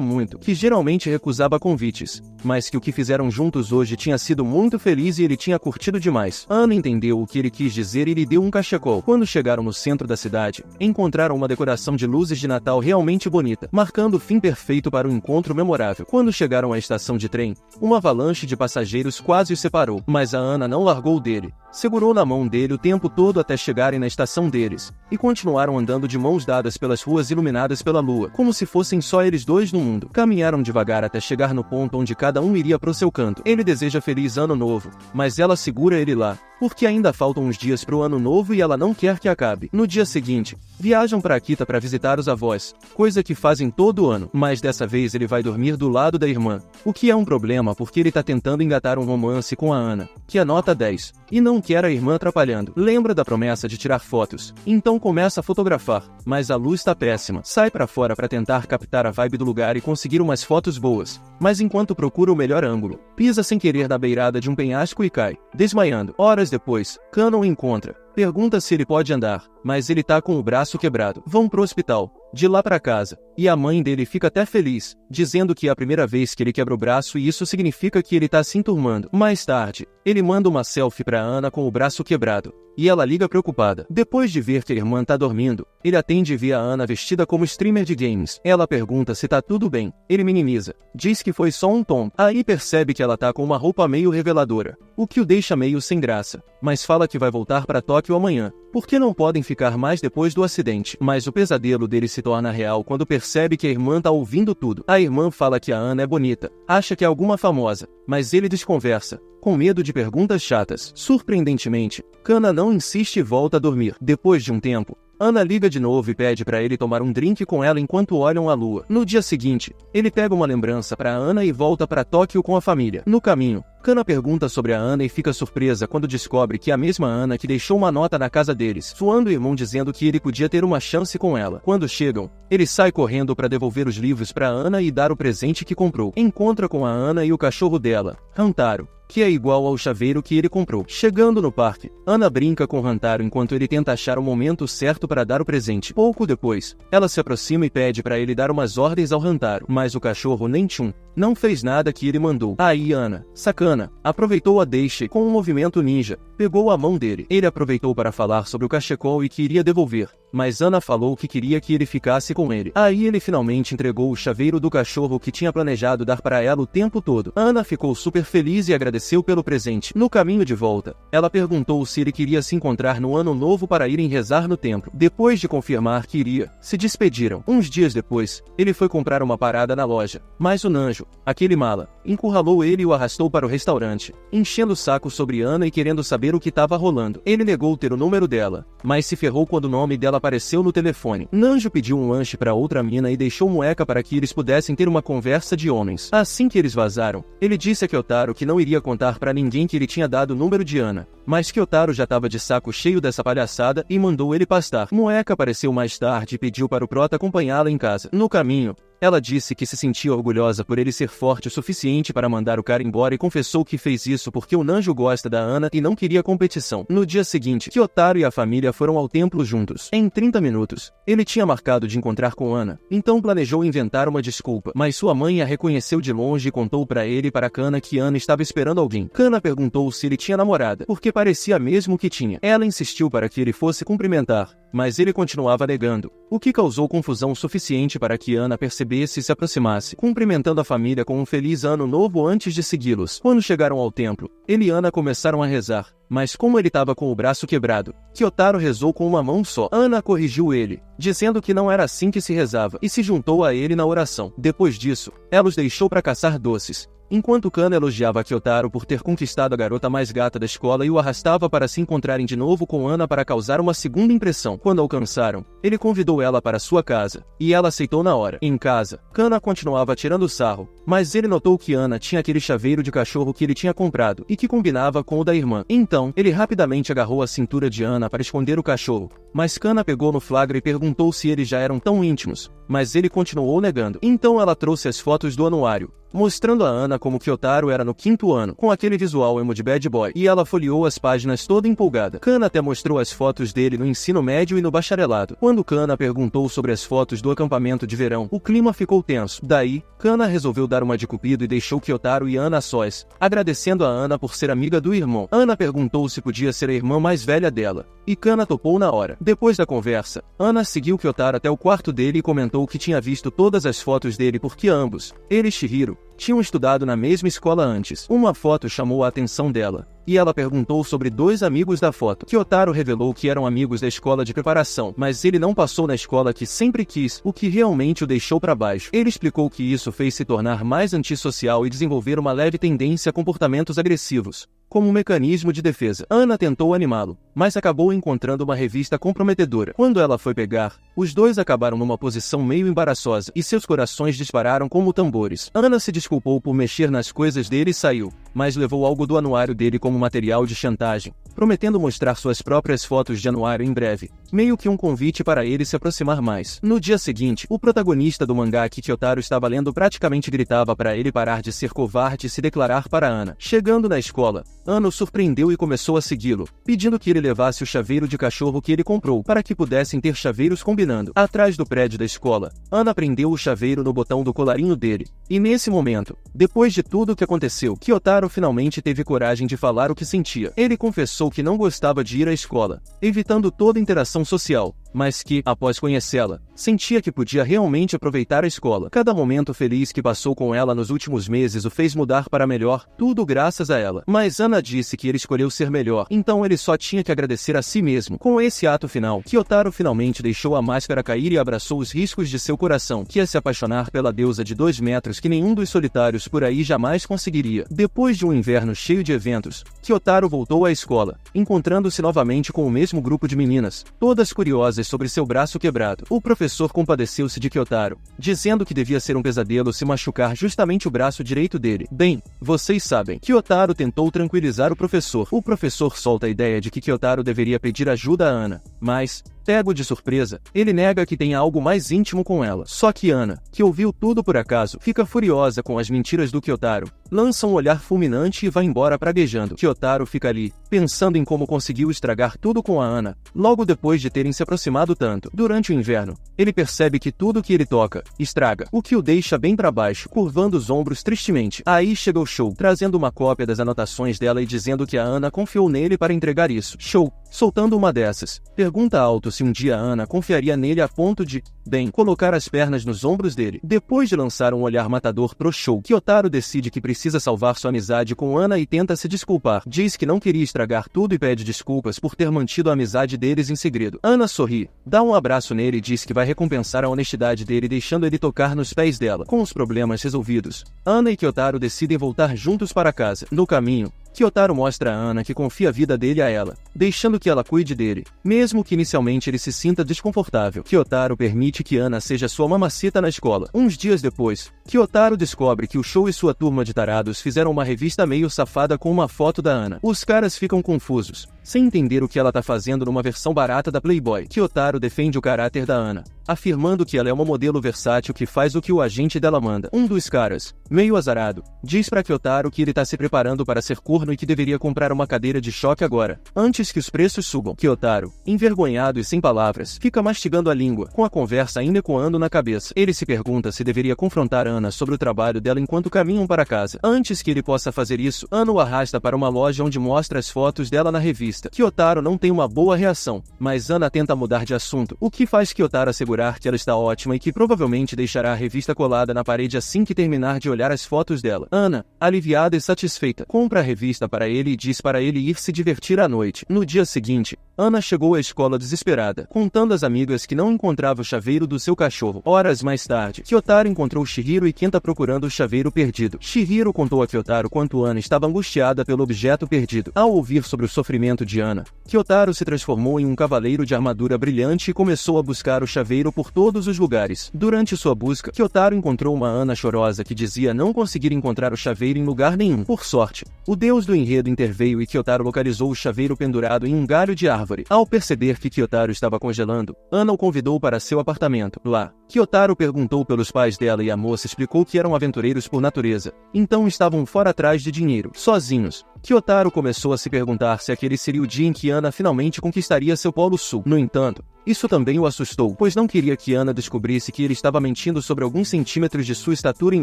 muito, que geralmente recusava convites, mas que o que fizeram juntos hoje tinha sido muito feliz e ele tinha curtido demais. Ana entendeu o que ele quis dizer e lhe deu um cachecol. Quando chegaram no centro da cidade, encontraram uma decoração de luzes de Natal realmente bonita, marcando o fim perfeito para um encontro memorável. Quando chegaram à estação de trem, uma avalanche de passageiros quase os separou, mas a Ana não largou dele. Segurou na mão dele o tempo todo até chegarem na estação deles, e continuaram andando de mãos dadas pelas ruas iluminadas pela lua, como se fossem só eles dois no mundo. Caminharam devagar até chegar no ponto onde cada um iria pro seu canto. Ele deseja feliz ano novo, mas ela segura ele lá, porque ainda faltam uns dias pro ano novo e ela não quer que acabe. No dia seguinte, viajam para Akita para visitar os avós, coisa que fazem todo ano, mas dessa vez ele vai dormir do lado da irmã, o que é um problema porque ele tá tentando engatar um romance com a Ana, que é nota 10, e não quer a irmã atrapalhando. Lembra da promessa de tirar fotos, então começa a fotografar, mas a luz tá péssima. Sai para fora para tentar captar a vibe do lugar e conseguir umas fotos boas, mas enquanto procura o melhor ângulo, pisa sem querer na beirada de um penhasco e cai, desmaiando. Horas depois, Kana o encontra. Pergunta se ele pode andar, mas ele tá com o braço quebrado. Vão pro hospital, de lá pra casa, e a mãe dele fica até feliz, dizendo que é a primeira vez que ele quebra o braço e isso significa que ele tá se enturmando. Mais tarde, ele manda uma selfie pra Ana com o braço quebrado, e ela liga preocupada. Depois de ver que a irmã tá dormindo, ele atende e vê a Ana vestida como streamer de games. Ela pergunta se tá tudo bem. Ele minimiza, diz que foi só um tombo. Aí percebe que ela tá com uma roupa meio reveladora, o que o deixa meio sem graça, mas fala que vai voltar pra Tóquio amanhã, porque não podem ficar mais depois do acidente. Mas o pesadelo dele se torna real quando percebe que a irmã tá ouvindo tudo. A irmã fala que a Ana é bonita, acha que é alguma famosa, mas ele desconversa, com medo de perguntas chatas. Surpreendentemente, Kana não insiste e volta a dormir. Depois de um tempo, Ana liga de novo e pede para ele tomar um drink com ela enquanto olham a lua. No dia seguinte, ele pega uma lembrança para Ana e volta para Tóquio com a família. No caminho, Kana pergunta sobre a Ana e fica surpresa quando descobre que é a mesma Ana que deixou uma nota na casa deles, zoando o irmão dizendo que ele podia ter uma chance com ela. Quando chegam, ele sai correndo para devolver os livros para Ana e dar o presente que comprou. Encontra com a Ana e o cachorro dela, Hantaro, que é igual ao chaveiro que ele comprou. Chegando no parque, Ana brinca com Hantaro enquanto ele tenta achar o momento certo para dar o presente. Pouco depois, ela se aproxima e pede para ele dar umas ordens ao Hantaro, mas o cachorro nem tchum, não fez nada que ele mandou. Aí Ana, sacana, aproveitou a deixa e com um movimento ninja, pegou a mão dele. Ele aproveitou para falar sobre o cachecol e que iria devolver, mas Ana falou que queria que ele ficasse com ele. Aí ele finalmente entregou o chaveiro do cachorro que tinha planejado dar para ela o tempo todo. Ana ficou super feliz e agradeceu pelo presente. No caminho de volta, ela perguntou se ele queria se encontrar no ano novo para irem rezar no templo. Depois de confirmar que iria, se despediram. Uns dias depois, ele foi comprar uma parada na loja, mas o Nanjo, aquele mala, encurralou ele e o arrastou para o restaurante, enchendo o saco sobre Ana e querendo saber o que estava rolando. Ele negou ter o número dela, mas se ferrou quando o nome dela apareceu no telefone. Nanjo pediu um lanche para outra mina e deixou Mueca para que eles pudessem ter uma conversa de homens. Assim que eles vazaram, ele disse a Kyotaro que não iria contar para ninguém que ele tinha dado o número de Ana, mas Kyotaro já estava de saco cheio dessa palhaçada e mandou ele pastar. Mueca apareceu mais tarde e pediu para o prota acompanhá-la em casa. No caminho, ela disse que se sentia orgulhosa por ele ser forte o suficiente para mandar o cara embora e confessou que fez isso porque o Nanjo gosta da Ana e não queria competição. No dia seguinte, Kyotaro e a família foram ao templo juntos. Em 30 minutos, ele tinha marcado de encontrar com Ana, então planejou inventar uma desculpa, mas sua mãe a reconheceu de longe e contou para ele e para Kana que Ana estava esperando alguém. Kana perguntou se ele tinha namorada, porque parecia mesmo que tinha. Ela insistiu para que ele fosse cumprimentar, mas ele continuava negando, o que causou confusão suficiente para que Ana percebesse e se aproximasse, cumprimentando a família com um feliz ano novo antes de segui-los. Quando chegaram ao templo, ele e Ana começaram a rezar, mas como ele estava com o braço quebrado, Kyotaro rezou com uma mão só. Ana corrigiu ele, dizendo que não era assim que se rezava, e se juntou a ele na oração. Depois disso, ela os deixou para caçar doces, enquanto Kana elogiava Kyotaro por ter conquistado a garota mais gata da escola e o arrastava para se encontrarem de novo com Ana para causar uma segunda impressão. Quando alcançaram, ele convidou ela para sua casa, e ela aceitou na hora. Em casa, Kana continuava tirando sarro, mas ele notou que Ana tinha aquele chaveiro de cachorro que ele tinha comprado e que combinava com o da irmã. Então, ele rapidamente agarrou a cintura de Ana para esconder o cachorro, mas Kana pegou no flagra e perguntou se eles já eram tão íntimos, mas ele continuou negando. Então ela trouxe as fotos do anuário, mostrando a Ana como Kyotaro era no 5º ano, com aquele visual emo de bad boy, e ela folheou as páginas toda empolgada. Kana até mostrou as fotos dele no ensino médio e no bacharelado. Quando Kana perguntou sobre as fotos do acampamento de verão, o clima ficou tenso. Daí, Kana resolveu dar uma de cupido e deixou Kyotaro e Ana a sós, agradecendo a Ana por ser amiga do irmão. Ana perguntou se podia ser a irmã mais velha dela, e Kana topou na hora. Depois da conversa, Ana seguiu Kyotaro até o quarto dele e comentou que tinha visto todas as fotos dele porque ambos, ele e Chihiro, tinham estudado na mesma escola antes. Uma foto chamou a atenção dela, e ela perguntou sobre 2 amigos da foto. Kyotaro revelou que eram amigos da escola de preparação, mas ele não passou na escola que sempre quis, o que realmente o deixou para baixo. Ele explicou que isso fez se tornar mais antissocial e desenvolver uma leve tendência a comportamentos agressivos, como um mecanismo de defesa. Ana tentou animá-lo, mas acabou encontrando uma revista comprometedora. Quando ela foi pegar, os dois acabaram numa posição meio embaraçosa e seus corações dispararam como tambores. Ana se desculpou por mexer nas coisas dele e saiu, mas levou algo do anuário dele como material de chantagem, prometendo mostrar suas próprias fotos de anuário em breve, meio que um convite para ele se aproximar mais. No dia seguinte, o protagonista do mangá que Kyotaro estava lendo praticamente gritava para ele parar de ser covarde e se declarar para Ana. Chegando na escola, Ana o surpreendeu e começou a segui-lo, pedindo que ele levasse o chaveiro de cachorro que ele comprou, para que pudessem ter chaveiros combinando. Atrás do prédio da escola, Ana prendeu o chaveiro no botão do colarinho dele, e nesse momento, depois de tudo o que aconteceu, Kyotaro finalmente teve coragem de falar o que sentia. Ele confessou que não gostava de ir à escola, evitando toda interação social, mas que, após conhecê-la, sentia que podia realmente aproveitar a escola. Cada momento feliz que passou com ela nos últimos meses o fez mudar para melhor, tudo graças a ela. Mas Ana disse que ele escolheu ser melhor, então ele só tinha que agradecer a si mesmo. Com esse ato final, Kyotaro finalmente deixou a máscara cair e abraçou os riscos de seu coração, que ia se apaixonar pela deusa de 2 metros que nenhum dos solitários por aí jamais conseguiria. Depois de um inverno cheio de eventos, Kyotaro voltou à escola, encontrando-se novamente com o mesmo grupo de meninas, todas curiosas sobre seu braço quebrado. O professor compadeceu-se de Kyotaro, dizendo que devia ser um pesadelo se machucar justamente o braço direito dele. Bem, vocês sabem. Kyotaro tentou tranquilizar o professor. O professor solta a ideia de que Kyotaro deveria pedir ajuda a Ana, mas, pego de surpresa, ele nega que tenha algo mais íntimo com ela. Só que Ana, que ouviu tudo por acaso, fica furiosa com as mentiras do Kyotaro, lança um olhar fulminante e vai embora praguejando. Kyotaro fica ali, pensando em como conseguiu estragar tudo com a Ana, logo depois de terem se aproximado tanto. Durante o inverno, ele percebe que tudo que ele toca, estraga, o que o deixa bem para baixo, curvando os ombros tristemente. Aí chega o Shou, trazendo uma cópia das anotações dela e dizendo que a Ana confiou nele para entregar isso. Shou, soltando uma dessas, pergunta alto se um dia a Ana confiaria nele a ponto de, bem, colocar as pernas nos ombros dele. Depois de lançar um olhar matador pro Shou, Kyotaro decide que precisa salvar sua amizade com Ana e tenta se desculpar. Diz que não queria estragar tudo e pede desculpas por ter mantido a amizade deles em segredo. Ana sorri, dá um abraço nele e diz que vai recompensar a honestidade dele deixando ele tocar nos pés dela. Com os problemas resolvidos, Ana e Kyotaro decidem voltar juntos para casa. No caminho, Kyotaro mostra a Ana que confia a vida dele a ela, deixando que ela cuide dele, mesmo que inicialmente ele se sinta desconfortável. Kyotaro permite que Ana seja sua mamacita na escola. Uns dias depois, Kyotaro descobre que o Shou e sua turma de tarados fizeram uma revista meio safada com uma foto da Ana. Os caras ficam confusos, sem entender o que ela tá fazendo numa versão barata da Playboy. Kyotaro defende o caráter da Ana, afirmando que ela é uma modelo versátil que faz o que o agente dela manda. Um dos caras, meio azarado, diz pra Kyotaro que ele tá se preparando para ser corno e que deveria comprar uma cadeira de choque agora, antes que os preços subam. Kyotaro, envergonhado e sem palavras, fica mastigando a língua, com a conversa ainda ecoando na cabeça. Ele se pergunta se deveria confrontar Ana sobre o trabalho dela enquanto caminham para casa. Antes que ele possa fazer isso, Ana o arrasta para uma loja onde mostra as fotos dela na revista. Kyotaro não tem uma boa reação, mas Ana tenta mudar de assunto, o que faz Kyotaro assegurar que ela está ótima e que provavelmente deixará a revista colada na parede assim que terminar de olhar as fotos dela. Ana, aliviada e satisfeita, compra a revista para ele e diz para ele ir se divertir à noite. No dia seguinte, Ana chegou à escola desesperada, contando às amigas que não encontrava o chaveiro do seu cachorro. Horas mais tarde, Kyotaro encontrou Chihiro e Kenta procurando o chaveiro perdido. Chihiro contou a Kyotaro quanto Ana estava angustiada pelo objeto perdido. Ao ouvir sobre o sofrimento de Ana, Kyotaro se transformou em um cavaleiro de armadura brilhante e começou a buscar o chaveiro por todos os lugares. Durante sua busca, Kyotaro encontrou uma Ana chorosa que dizia não conseguir encontrar o chaveiro em lugar nenhum. Por sorte, o deus do enredo interveio e Kyotaro localizou o chaveiro pendurado em um galho de árvore. Ao perceber que Kyotaro estava congelando, Ana o convidou para seu apartamento. Lá, Kyotaro perguntou pelos pais dela e a moça explicou que eram aventureiros por natureza, então estavam fora atrás de dinheiro, sozinhos. Kyotaro começou a se perguntar se aquele seria o dia em que Ana finalmente conquistaria seu Polo Sul. No entanto, isso também o assustou, pois não queria que Ana descobrisse que ele estava mentindo sobre alguns centímetros de sua estatura em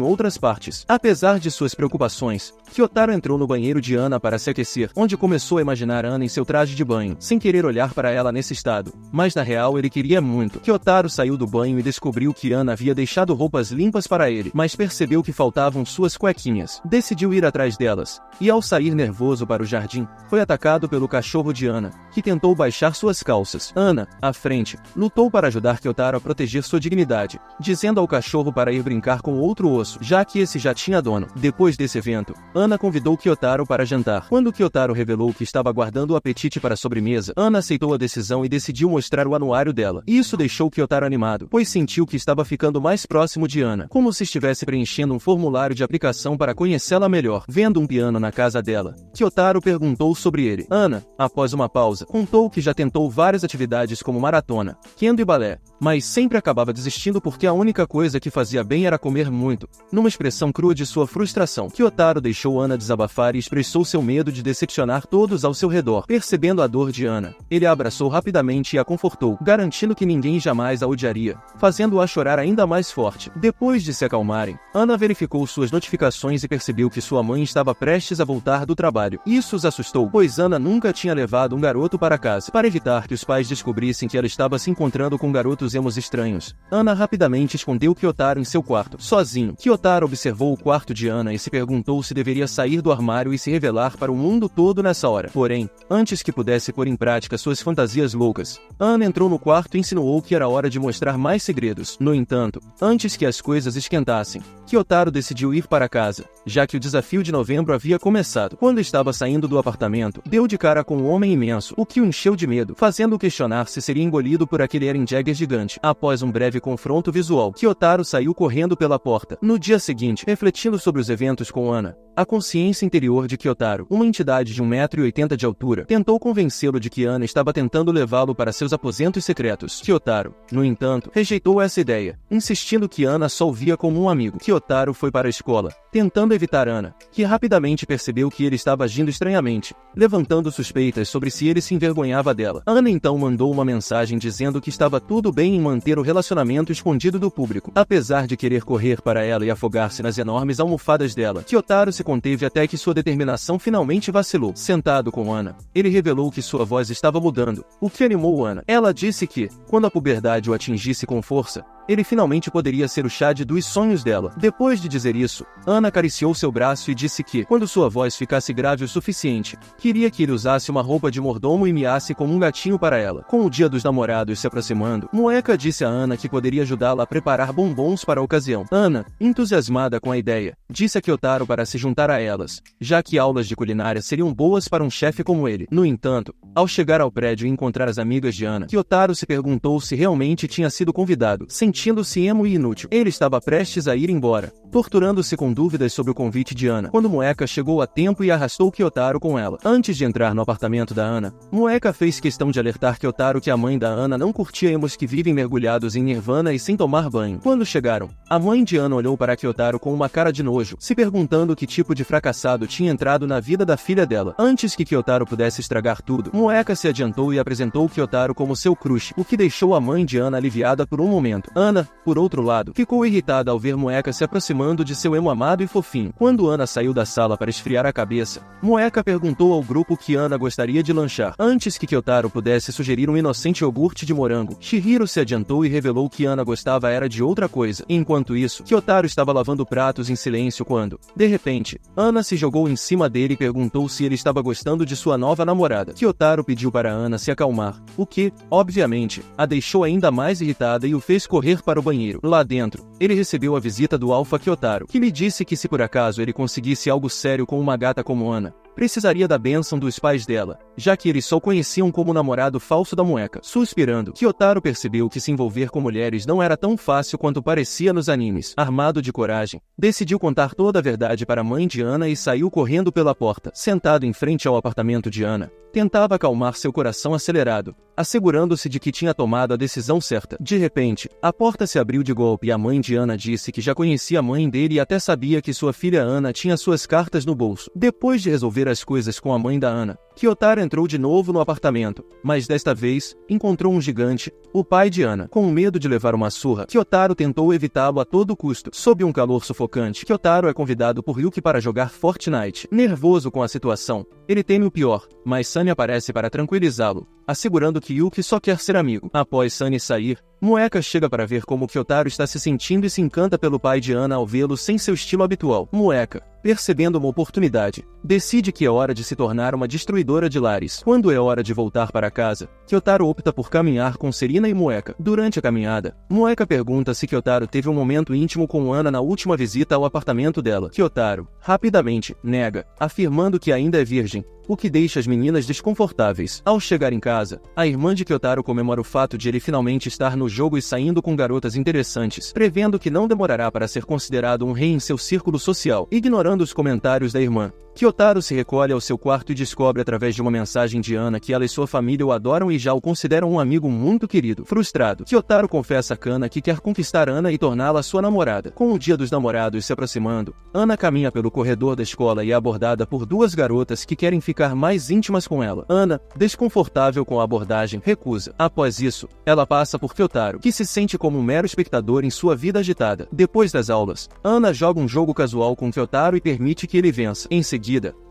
outras partes. Apesar de suas preocupações, Kyotaro entrou no banheiro de Ana para se aquecer, onde começou a imaginar Ana em seu traje de banho, sem querer olhar para ela nesse estado. Mas na real ele queria muito. Kyotaro saiu do banho e descobriu que Ana havia deixado roupas limpas para ele, mas percebeu que faltavam suas cuequinhas. Decidiu ir atrás delas, e ao sair nervoso para o jardim, foi atacado pelo cachorro de Ana, que tentou baixar suas calças. Ana, à frente, lutou para ajudar Kyotaro a proteger sua dignidade, dizendo ao cachorro para ir brincar com outro osso, já que esse já tinha dono. Depois desse evento, Ana convidou Kyotaro para jantar. Quando Kyotaro revelou que estava guardando o apetite para a sobremesa, Ana aceitou a decisão e decidiu mostrar o anuário dela. Isso deixou Kyotaro animado, pois sentiu que estava ficando mais próximo de Ana, como se estivesse preenchendo um formulário de aplicação para conhecê-la melhor. Vendo um piano na casa dela, Kyotaro perguntou sobre ele. Ana, após uma pausa, contou que já tentou várias atividades como maratona, kendo e balé, mas sempre acabava desistindo porque a única coisa que fazia bem era comer muito. Numa expressão crua de sua frustração, Kyotaro deixou Ana desabafar e expressou seu medo de decepcionar todos ao seu redor. Percebendo a dor de Ana, ele a abraçou rapidamente e a confortou, garantindo que ninguém jamais a odiaria, fazendo-a chorar ainda mais forte. Depois de se acalmarem, Ana verificou suas notificações e percebeu que sua mãe estava prestes a voltar do trabalho. Isso os assustou, pois Ana nunca tinha levado um garoto para casa. Para evitar que os pais descobrissem que ela estava se encontrando com garotos emos estranhos, Ana rapidamente escondeu Kyotaro em seu quarto, sozinho. Kyotaro observou o quarto de Ana e se perguntou se deveria sair do armário e se revelar para o mundo todo nessa hora. Porém, antes que pudesse pôr em prática suas fantasias loucas, Ana entrou no quarto e insinuou que era hora de mostrar mais segredos. No entanto, antes que as coisas esquentassem, Kyotaro decidiu ir para casa, já que o desafio de novembro havia começado. Quando estava saindo do apartamento, deu de cara com um homem imenso, o que o encheu de medo, fazendo-o questionar se seria engolido por aquele Eren Jaeger gigante. Após um breve confronto visual, Kyotaro saiu correndo pela porta. No dia seguinte, refletindo sobre os eventos com Ana, a consciência interior de Kyotaro, uma entidade de 1,80 m de altura, tentou convencê-lo de que Ana estava tentando levá-lo para seus aposentos secretos. Kyotaro, no entanto, rejeitou essa ideia, insistindo que Ana só o via como um amigo. Kyotaro foi para a escola, tentando evitar Ana, que rapidamente percebeu que ele estava agindo estranhamente, levantando suspeitas sobre se ele se envergonhava dela. Ana então mandou uma mensagem dizendo que estava tudo bem em manter o relacionamento escondido do público. Apesar de querer correr para ela e afogar-se nas enormes almofadas dela, Kyotaro se conteve até que sua determinação finalmente vacilou. Sentado com Ana, ele revelou que sua voz estava mudando, o que animou Ana. Ela disse que, quando a puberdade o atingisse com força, ele finalmente poderia ser o Chad dos sonhos dela. Depois de dizer isso, Ana acariciou seu braço e disse que, quando sua voz ficasse grave o suficiente, queria que ele usasse uma roupa de mordomo e miasse como um gatinho para ela. Com o dia dos namorados se aproximando, Moeka disse a Ana que poderia ajudá-la a preparar bombons para a ocasião. Ana, entusiasmada com a ideia, disse a Kyotaro para se juntar a elas, já que aulas de culinária seriam boas para um chefe como ele. No entanto, ao chegar ao prédio e encontrar as amigas de Ana, Kyotaro se perguntou se realmente tinha sido convidado. Sentindo-se emo e inútil, ele estava prestes a ir embora, torturando-se com dúvidas sobre o convite de Ana, quando Moeka chegou a tempo e arrastou Kyotaro com ela. Antes de entrar no apartamento da Ana, Moeka fez questão de alertar Kyotaro que a mãe da Ana não curtia emos que vivem mergulhados em nirvana e sem tomar banho. Quando chegaram, a mãe de Ana olhou para Kyotaro com uma cara de nojo, se perguntando que tipo de fracassado tinha entrado na vida da filha dela. Antes que Kyotaro pudesse estragar tudo, Moeka se adiantou e apresentou Kyotaro como seu crush, o que deixou a mãe de Ana aliviada por um momento. Ana, por outro lado, ficou irritada ao ver Moeka se aproximando de seu emo amado e fofinho. Quando Ana saiu da sala para esfriar a cabeça, Moeka perguntou ao grupo que Ana gostaria de lanchar. Antes que Kyotaro pudesse sugerir um inocente iogurte de morango, Chihiro se adiantou e revelou que Ana gostava era de outra coisa. Enquanto isso, Kyotaro estava lavando pratos em silêncio quando, de repente, Ana se jogou em cima dele e perguntou se ele estava gostando de sua nova namorada. Kyotaro pediu para Ana se acalmar, o que, obviamente, a deixou ainda mais irritada e o fez correr para o banheiro. Lá dentro, ele recebeu a visita do Alpha Kyotaro, que lhe disse que se por acaso ele conseguisse algo sério com uma gata como Ana, precisaria da bênção dos pais dela, já que eles só conheciam como namorado falso da Moeka. Suspirando, Kyotaro percebeu que se envolver com mulheres não era tão fácil quanto parecia nos animes. Armado de coragem, decidiu contar toda a verdade para a mãe de Ana e saiu correndo pela porta. Sentado em frente ao apartamento de Ana, tentava acalmar seu coração acelerado, assegurando-se de que tinha tomado a decisão certa. De repente, a porta se abriu de golpe e a mãe de Ana disse que já conhecia a mãe dele e até sabia que sua filha Ana tinha suas cartas no bolso. Depois de resolver as coisas com a mãe da Ana, Kyotaro entrou de novo no apartamento, mas desta vez, encontrou um gigante, o pai de Ana. Com medo de levar uma surra, Kyotaro tentou evitá-lo a todo custo. Sob um calor sufocante, Kyotaro é convidado por Yuki para jogar Fortnite. Nervoso com a situação, ele teme o pior, mas Sunny aparece para tranquilizá-lo, assegurando que Yuki só quer ser amigo. Após Sunny sair, Moeka chega para ver como Kyotaro está se sentindo e se encanta pelo pai de Ana ao vê-lo sem seu estilo habitual. Moeka, percebendo uma oportunidade, decide que é hora de se tornar uma destruidora de lares. Quando é hora de voltar para casa, Kyotaro opta por caminhar com Serena e Moeka. Durante a caminhada, Moeka pergunta se Kyotaro teve um momento íntimo com Ana na última visita ao apartamento dela. Kyotaro, rapidamente, nega, afirmando que ainda é virgem, o que deixa as meninas desconfortáveis. Ao chegar em casa, a irmã de Kyotaro comemora o fato de ele finalmente estar no jogo e saindo com garotas interessantes, prevendo que não demorará para ser considerado um rei em seu círculo social. Ignorando os comentários da irmã, Kyotaro se recolhe ao seu quarto e descobre através de uma mensagem de Ana que ela e sua família o adoram e já o consideram um amigo muito querido. Frustrado, Kyotaro confessa a Kana que quer conquistar Ana e torná-la sua namorada. Com o dia dos namorados se aproximando, Ana caminha pelo corredor da escola e é abordada por duas garotas que querem ficar mais íntimas com ela. Ana, desconfortável com a abordagem, recusa. Após isso, ela passa por Kyotaro, que se sente como um mero espectador em sua vida agitada. Depois das aulas, Ana joga um jogo casual com Kyotaro e permite que ele vença. Em seguida,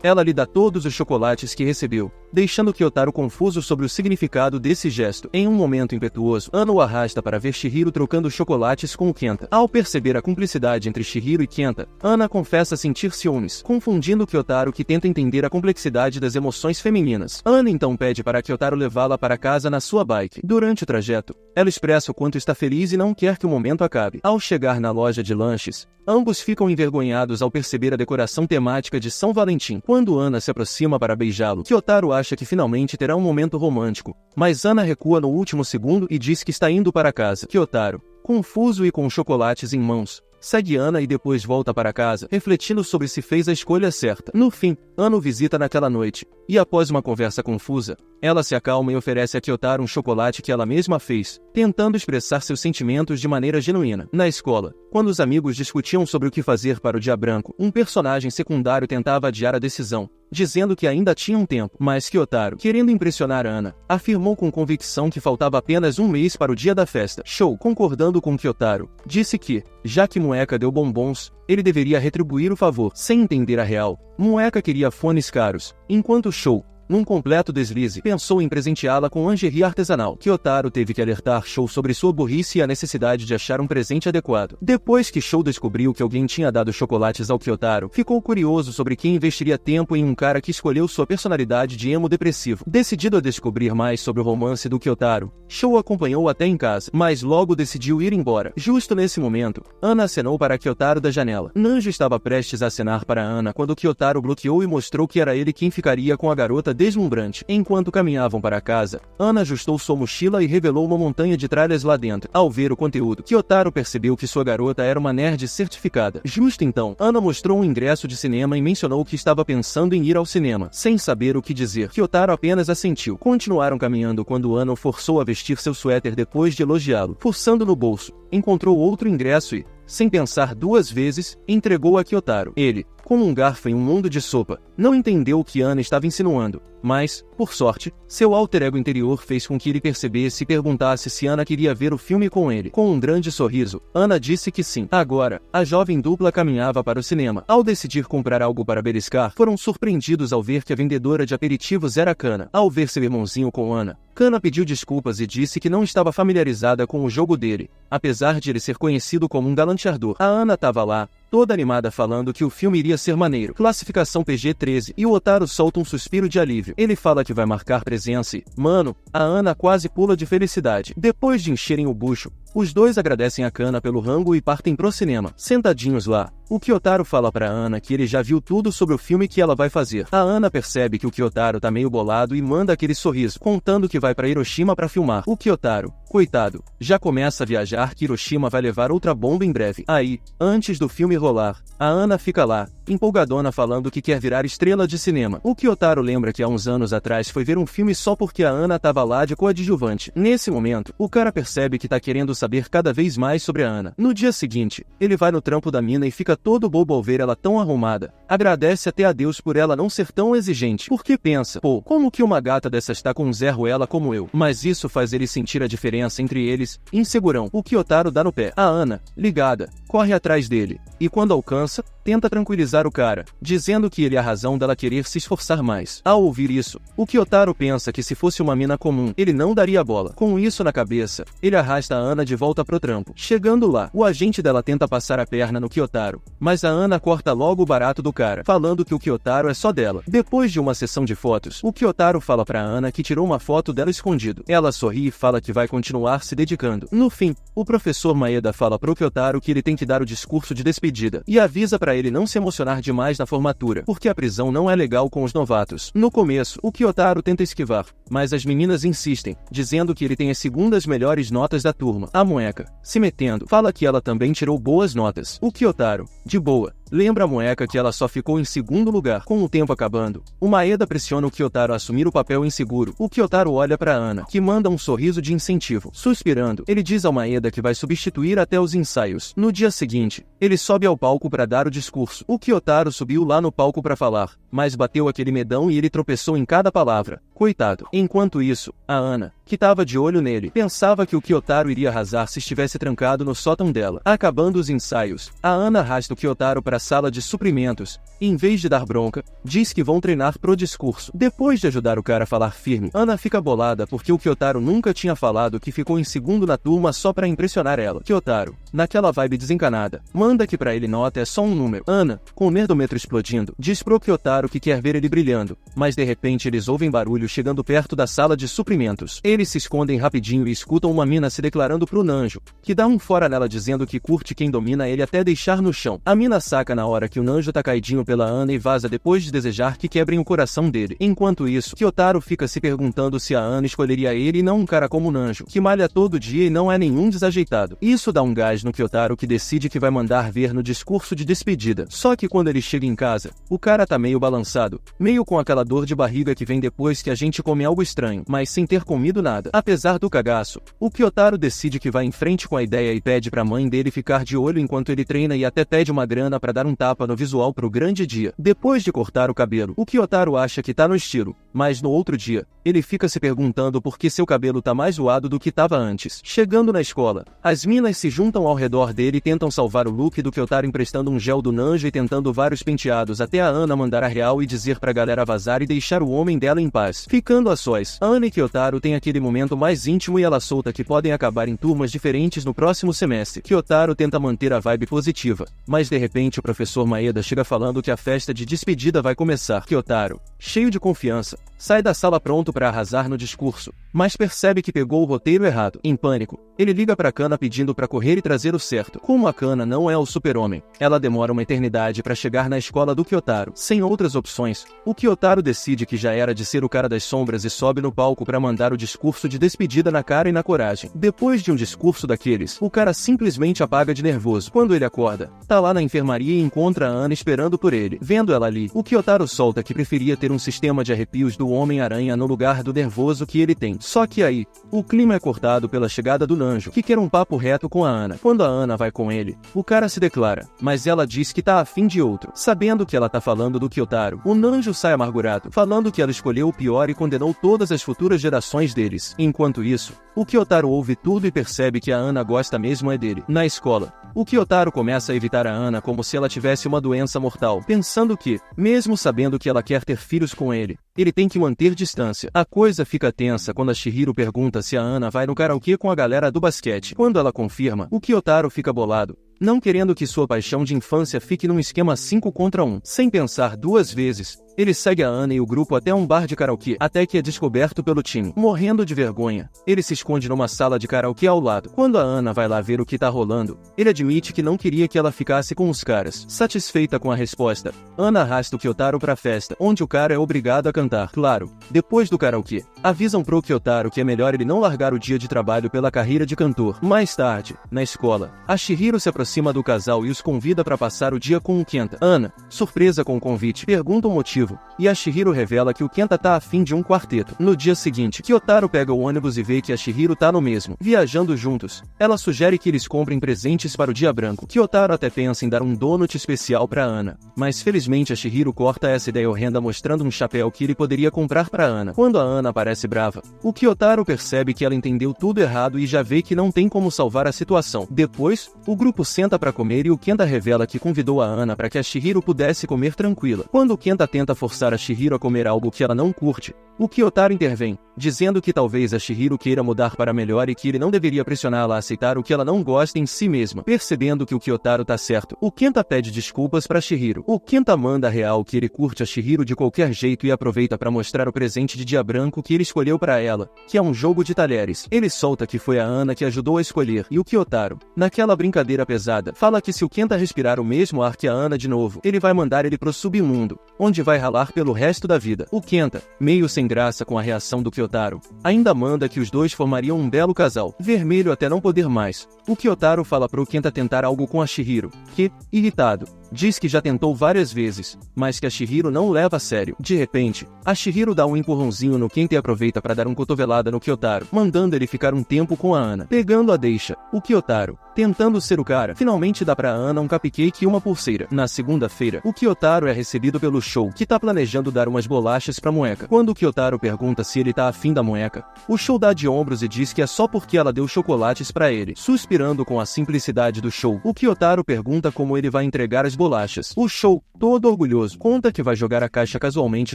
ela lhe dá todos os chocolates que recebeu, deixando Kyotaro confuso sobre o significado desse gesto. Em um momento impetuoso, Ana o arrasta para ver Chihiro trocando chocolates com o Kenta. Ao perceber a cumplicidade entre Chihiro e Kenta, Ana confessa sentir ciúmes, confundindo Kyotaro, que tenta entender a complexidade das emoções femininas. Ana então pede para Kyotaro levá-la para casa na sua bike. Durante o trajeto, ela expressa o quanto está feliz e não quer que o momento acabe. Ao chegar na loja de lanches, ambos ficam envergonhados ao perceber a decoração temática de São Valentim. Quando Ana se aproxima para beijá-lo, Kyotaro acha que finalmente terá um momento romântico, mas Ana recua no último segundo e diz que está indo para casa. Kyotaro, confuso e com chocolates em mãos, segue Ana e depois volta para casa, refletindo sobre se fez a escolha certa. No fim, Ana o visita naquela noite, e após uma conversa confusa, ela se acalma e oferece a Kyotaro um chocolate que ela mesma fez, tentando expressar seus sentimentos de maneira genuína. Na escola, quando os amigos discutiam sobre o que fazer para o dia branco, um personagem secundário tentava adiar a decisão, dizendo que ainda tinha um tempo, mas Kyotaro, querendo impressionar Ana, afirmou com convicção que faltava apenas um mês para o dia da festa. Shou, concordando com Kyotaro, disse que, já que Moeka deu bombons, ele deveria retribuir o favor. Sem entender a real, Moeka queria fones caros, enquanto Shou, num completo deslize, pensou em presenteá-la com lingerie artesanal. Kyotaro teve que alertar Shou sobre sua burrice e a necessidade de achar um presente adequado. Depois que Shou descobriu que alguém tinha dado chocolates ao Kyotaro, ficou curioso sobre quem investiria tempo em um cara que escolheu sua personalidade de emo depressivo. Decidido a descobrir mais sobre o romance do Kyotaro, Shou acompanhou até em casa, mas logo decidiu ir embora. Justo nesse momento, Ana acenou para Kyotaro da janela. Nanjo estava prestes a acenar para Ana quando Kyotaro bloqueou e mostrou que era ele quem ficaria com a garota deslumbrante. Enquanto caminhavam para casa, Ana ajustou sua mochila e revelou uma montanha de tralhas lá dentro. Ao ver o conteúdo, Kyotaro percebeu que sua garota era uma nerd certificada. Justo então, Ana mostrou um ingresso de cinema e mencionou que estava pensando em ir ao cinema. Sem saber o que dizer, Kyotaro apenas assentiu. Continuaram caminhando quando Ana o forçou a vestir seu suéter depois de elogiá-lo. Forçando no bolso, encontrou outro ingresso e, sem pensar duas vezes, entregou a Kyotaro. Ele, como um garfo em um mundo de sopa. Não entendeu o que Ana estava insinuando, mas, por sorte, seu alter ego interior fez com que ele percebesse e perguntasse se Ana queria ver o filme com ele. Com um grande sorriso, Ana disse que sim. Agora, a jovem dupla caminhava para o cinema. Ao decidir comprar algo para beliscar, foram surpreendidos ao ver que a vendedora de aperitivos era Kana. Ao ver seu irmãozinho com Ana, Kana pediu desculpas e disse que não estava familiarizada com o jogo dele, apesar de ele ser conhecido como um galanteador. A Ana estava lá, toda animada falando que o filme iria ser maneiro. Classificação PG-13 e o Otaru solta um suspiro de alívio. Ele fala que vai marcar presença e, mano, a Ana quase pula de felicidade. Depois de encherem o bucho, os dois agradecem a Kana pelo rango e partem pro cinema. Sentadinhos lá, o Kyotaro fala pra Ana que ele já viu tudo sobre o filme que ela vai fazer. A Ana percebe que o Kyotaro tá meio bolado e manda aquele sorriso, contando que vai pra Hiroshima pra filmar. O Kyotaro, coitado, já começa a viajar que Hiroshima vai levar outra bomba em breve. Aí, antes do filme rolar, a Ana fica lá, empolgadona falando que quer virar estrela de cinema. O Kyotaro lembra que há uns anos atrás foi ver um filme só porque a Ana tava lá de coadjuvante. Nesse momento, o cara percebe que tá querendo saber cada vez mais sobre a Ana. No dia seguinte, ele vai no trampo da mina e fica todo bobo ao ver ela tão arrumada. Agradece até a Deus por ela não ser tão exigente, porque pensa, pô, como que uma gata dessas tá com um Zé Ruela como eu? Mas isso faz ele sentir a diferença entre eles, insegurão. O Kyotaro dá no pé. A Ana, ligada, corre atrás dele, e quando alcança, tenta tranquilizar o cara, dizendo que ele é a razão dela querer se esforçar mais. Ao ouvir isso, o Kyotaro pensa que se fosse uma mina comum, ele não daria bola. Com isso na cabeça, ele arrasta a Ana de volta pro trampo. Chegando lá, o agente dela tenta passar a perna no Kyotaro, mas a Ana corta logo o barato do cara, falando que o Kyotaro é só dela. Depois de uma sessão de fotos, o Kyotaro fala pra Ana que tirou uma foto dela escondido. Ela sorri e fala que vai continuar se dedicando. No fim, o professor Maeda fala pro Kyotaro que ele tem que dar o discurso de despedida, e avisa pra ele não se emocionar demais na formatura, porque a prisão não é legal com os novatos. No começo, o Kyotaro tenta esquivar, mas as meninas insistem, dizendo que ele tem as segundas melhores notas da turma. A Moeka, se metendo, fala que ela também tirou boas notas. O Kyotaro, de boa, lembra a Moeka que ela só ficou em segundo lugar. Com o tempo acabando, o Maeda pressiona o Kyotaro a assumir o papel inseguro. O Kyotaro olha pra Ana, que manda um sorriso de incentivo. Suspirando, ele diz ao Maeda que vai substituir até os ensaios. No dia seguinte, ele sobe ao palco para dar o discurso. O Kyotaro subiu lá no palco para falar, mas bateu aquele medão e ele tropeçou em cada palavra. Coitado. Enquanto isso, a Ana, que tava de olho nele, pensava que o Kyotaro iria arrasar se estivesse trancado no sótão dela. Acabando os ensaios, a Ana arrasta o Kyotaro para a sala de suprimentos, e em vez de dar bronca, diz que vão treinar pro discurso. Depois de ajudar o cara a falar firme, Ana fica bolada porque o Kyotaro nunca tinha falado que ficou em segundo na turma só pra impressionar ela. Kyotaro, naquela vibe desencanada, manda que pra ele nota é só um número. Ana, com o nerdômetro explodindo, diz pro Kyotaro que quer ver ele brilhando, mas de repente eles ouvem barulho chegando perto da sala de suprimentos. Eles se escondem rapidinho e escutam uma mina se declarando pro Nanjo, que dá um fora nela dizendo que curte quem domina ele até deixar no chão. A mina saca na hora que o Nanjo tá caidinho pela Ana e vaza depois de desejar que quebrem o coração dele. Enquanto isso, Kyotaro fica se perguntando se a Ana escolheria ele e não um cara como o Nanjo, que malha todo dia e não é nenhum desajeitado. Isso dá um gás no Kyotaro, que decide que vai mandar ver no discurso de despedida. Só que quando ele chega em casa, o cara tá meio balançado, meio com aquela dor de barriga que vem depois que a gente come algo estranho, mas sem ter comido nada. Apesar do cagaço, o Kyotaro decide que vai em frente com a ideia e pede pra mãe dele ficar de olho enquanto ele treina e até pede uma grana pra dar um tapa no visual pro grande dia. Depois de cortar o cabelo, o Kyotaro acha que tá no estilo, mas no outro dia, ele fica se perguntando por que seu cabelo tá mais zoado do que tava antes. Chegando na escola, as minas se juntam ao redor dele e tentam salvar o look do Kyotaro emprestando um gel do Nanjo e tentando vários penteados até a Ana mandar a real e dizer pra galera vazar e deixar o homem dela em paz. Ficando a sós, Ana e Kyotaro têm aquele momento mais íntimo e ela solta que podem acabar em turmas diferentes no próximo semestre. Kyotaro tenta manter a vibe positiva, mas de repente o professor Maeda chega falando que a festa de despedida vai começar. Kyotaro, cheio de confiança, sai da sala pronto para arrasar no discurso, mas percebe que pegou o roteiro errado. Em pânico, ele liga pra Kana pedindo pra correr e trazer o certo. Como a Kana não é o super-homem, ela demora uma eternidade pra chegar na escola do Kyotaro. Sem outras opções, o Kyotaro decide que já era de ser o cara das sombras e sobe no palco pra mandar o discurso de despedida na cara e na coragem. Depois de um discurso daqueles, o cara simplesmente apaga de nervoso. Quando ele acorda, tá lá na enfermaria e encontra a Ana esperando por ele. Vendo ela ali, o Kyotaro solta que preferia ter um sistema de arrepios do Homem-Aranha no lugar do nervoso que ele tem. Só que aí, o clima é cortado pela chegada do Nanjo, que quer um papo reto com a Ana. Quando a Ana vai com ele, o cara se declara, mas ela diz que tá afim de outro. Sabendo que ela tá falando do Kyotaro, o Nanjo sai amargurado, falando que ela escolheu o pior e condenou todas as futuras gerações deles. Enquanto isso, o Kyotaro ouve tudo e percebe que a Ana gosta mesmo é dele. Na escola, o Kyotaro começa a evitar a Ana como se ela tivesse uma doença mortal, pensando que, mesmo sabendo que ela quer ter filhos com ele tem que manter distância. A coisa fica tensa quando a Chihiro pergunta se a Ana vai no karaokê com a galera do basquete. Quando ela confirma, o Kyotaro fica bolado, não querendo que sua paixão de infância fique num esquema 5 contra 1. Sem pensar duas vezes, ele segue a Ana e o grupo até um bar de karaokê, até que é descoberto pelo time. Morrendo de vergonha, ele se esconde numa sala de karaokê ao lado. Quando a Ana vai lá ver o que tá rolando, ele admite que não queria que ela ficasse com os caras. Satisfeita com a resposta, Ana arrasta o Kyotaro pra festa, onde o cara é obrigado a cantar. Claro, depois do karaokê, avisam pro Kyotaro que é melhor ele não largar o dia de trabalho pela carreira de cantor. Mais tarde, na escola, a Chihiro se aproxima do casal e os convida para passar o dia com o Kenta. Ana, surpresa com o convite, pergunta o motivo, e a Chihiro revela que o Kenta tá afim de um quarteto. No dia seguinte, Kyotaro pega o ônibus e vê que a Chihiro tá no mesmo. Viajando juntos, ela sugere que eles comprem presentes para o dia branco. Kyotaro até pensa em dar um donut especial para Ana, mas felizmente a Chihiro corta essa ideia horrenda mostrando um chapéu que ele poderia comprar para Ana. Quando a Ana parece brava, o Kyotaro percebe que ela entendeu tudo errado e já vê que não tem como salvar a situação. Depois, o grupo senta para comer e o Kenta revela que convidou a Ana para que a Chihiro pudesse comer tranquila. Quando o Kenta tenta forçar a Chihiro a comer algo que ela não curte, o Kyotaro intervém, dizendo que talvez a Chihiro queira mudar para melhor e que ele não deveria pressioná-la a aceitar o que ela não gosta em si mesma. Percebendo que o Kyotaro tá certo, o Kenta pede desculpas para Chihiro. O Kenta manda real que ele curte a Chihiro de qualquer jeito e aproveita para mostrar o presente de dia branco que ele escolheu para ela, que é um jogo de talheres. Ele solta que foi a Ana que ajudou a escolher, e o Kyotaro, naquela brincadeira pesada, fala que se o Kenta respirar o mesmo ar que a Ana de novo, ele vai mandar ele pro submundo, onde vai ralar pelo resto da vida. O Kenta, meio sem graça com a reação do Kyotaro, ainda manda que os dois formariam um belo casal. Vermelho até não poder mais, o Kyotaro fala pro Kenta tentar algo com a Chihiro, que, irritado, diz que já tentou várias vezes, mas que a Chihiro não leva a sério. De repente, a Chihiro dá um empurrãozinho no Kenta e aproveita para dar uma cotovelada no Kyotaro, mandando ele ficar um tempo com a Ana. Pegando a deixa, o Kyotaro, tentando ser o cara, finalmente dá pra Ana um cupcake e uma pulseira. Na segunda-feira, o Kyotaro é recebido pelo Shou, que tá planejando dar umas bolachas pra Moeka. Quando o Kyotaro pergunta se ele tá afim da Moeka, o Shou dá de ombros e diz que é só porque ela deu chocolates pra ele. Suspirando com a simplicidade do Shou, o Kyotaro pergunta como ele vai entregar as bolachas. O Shou, todo orgulhoso, conta que vai jogar a caixa casualmente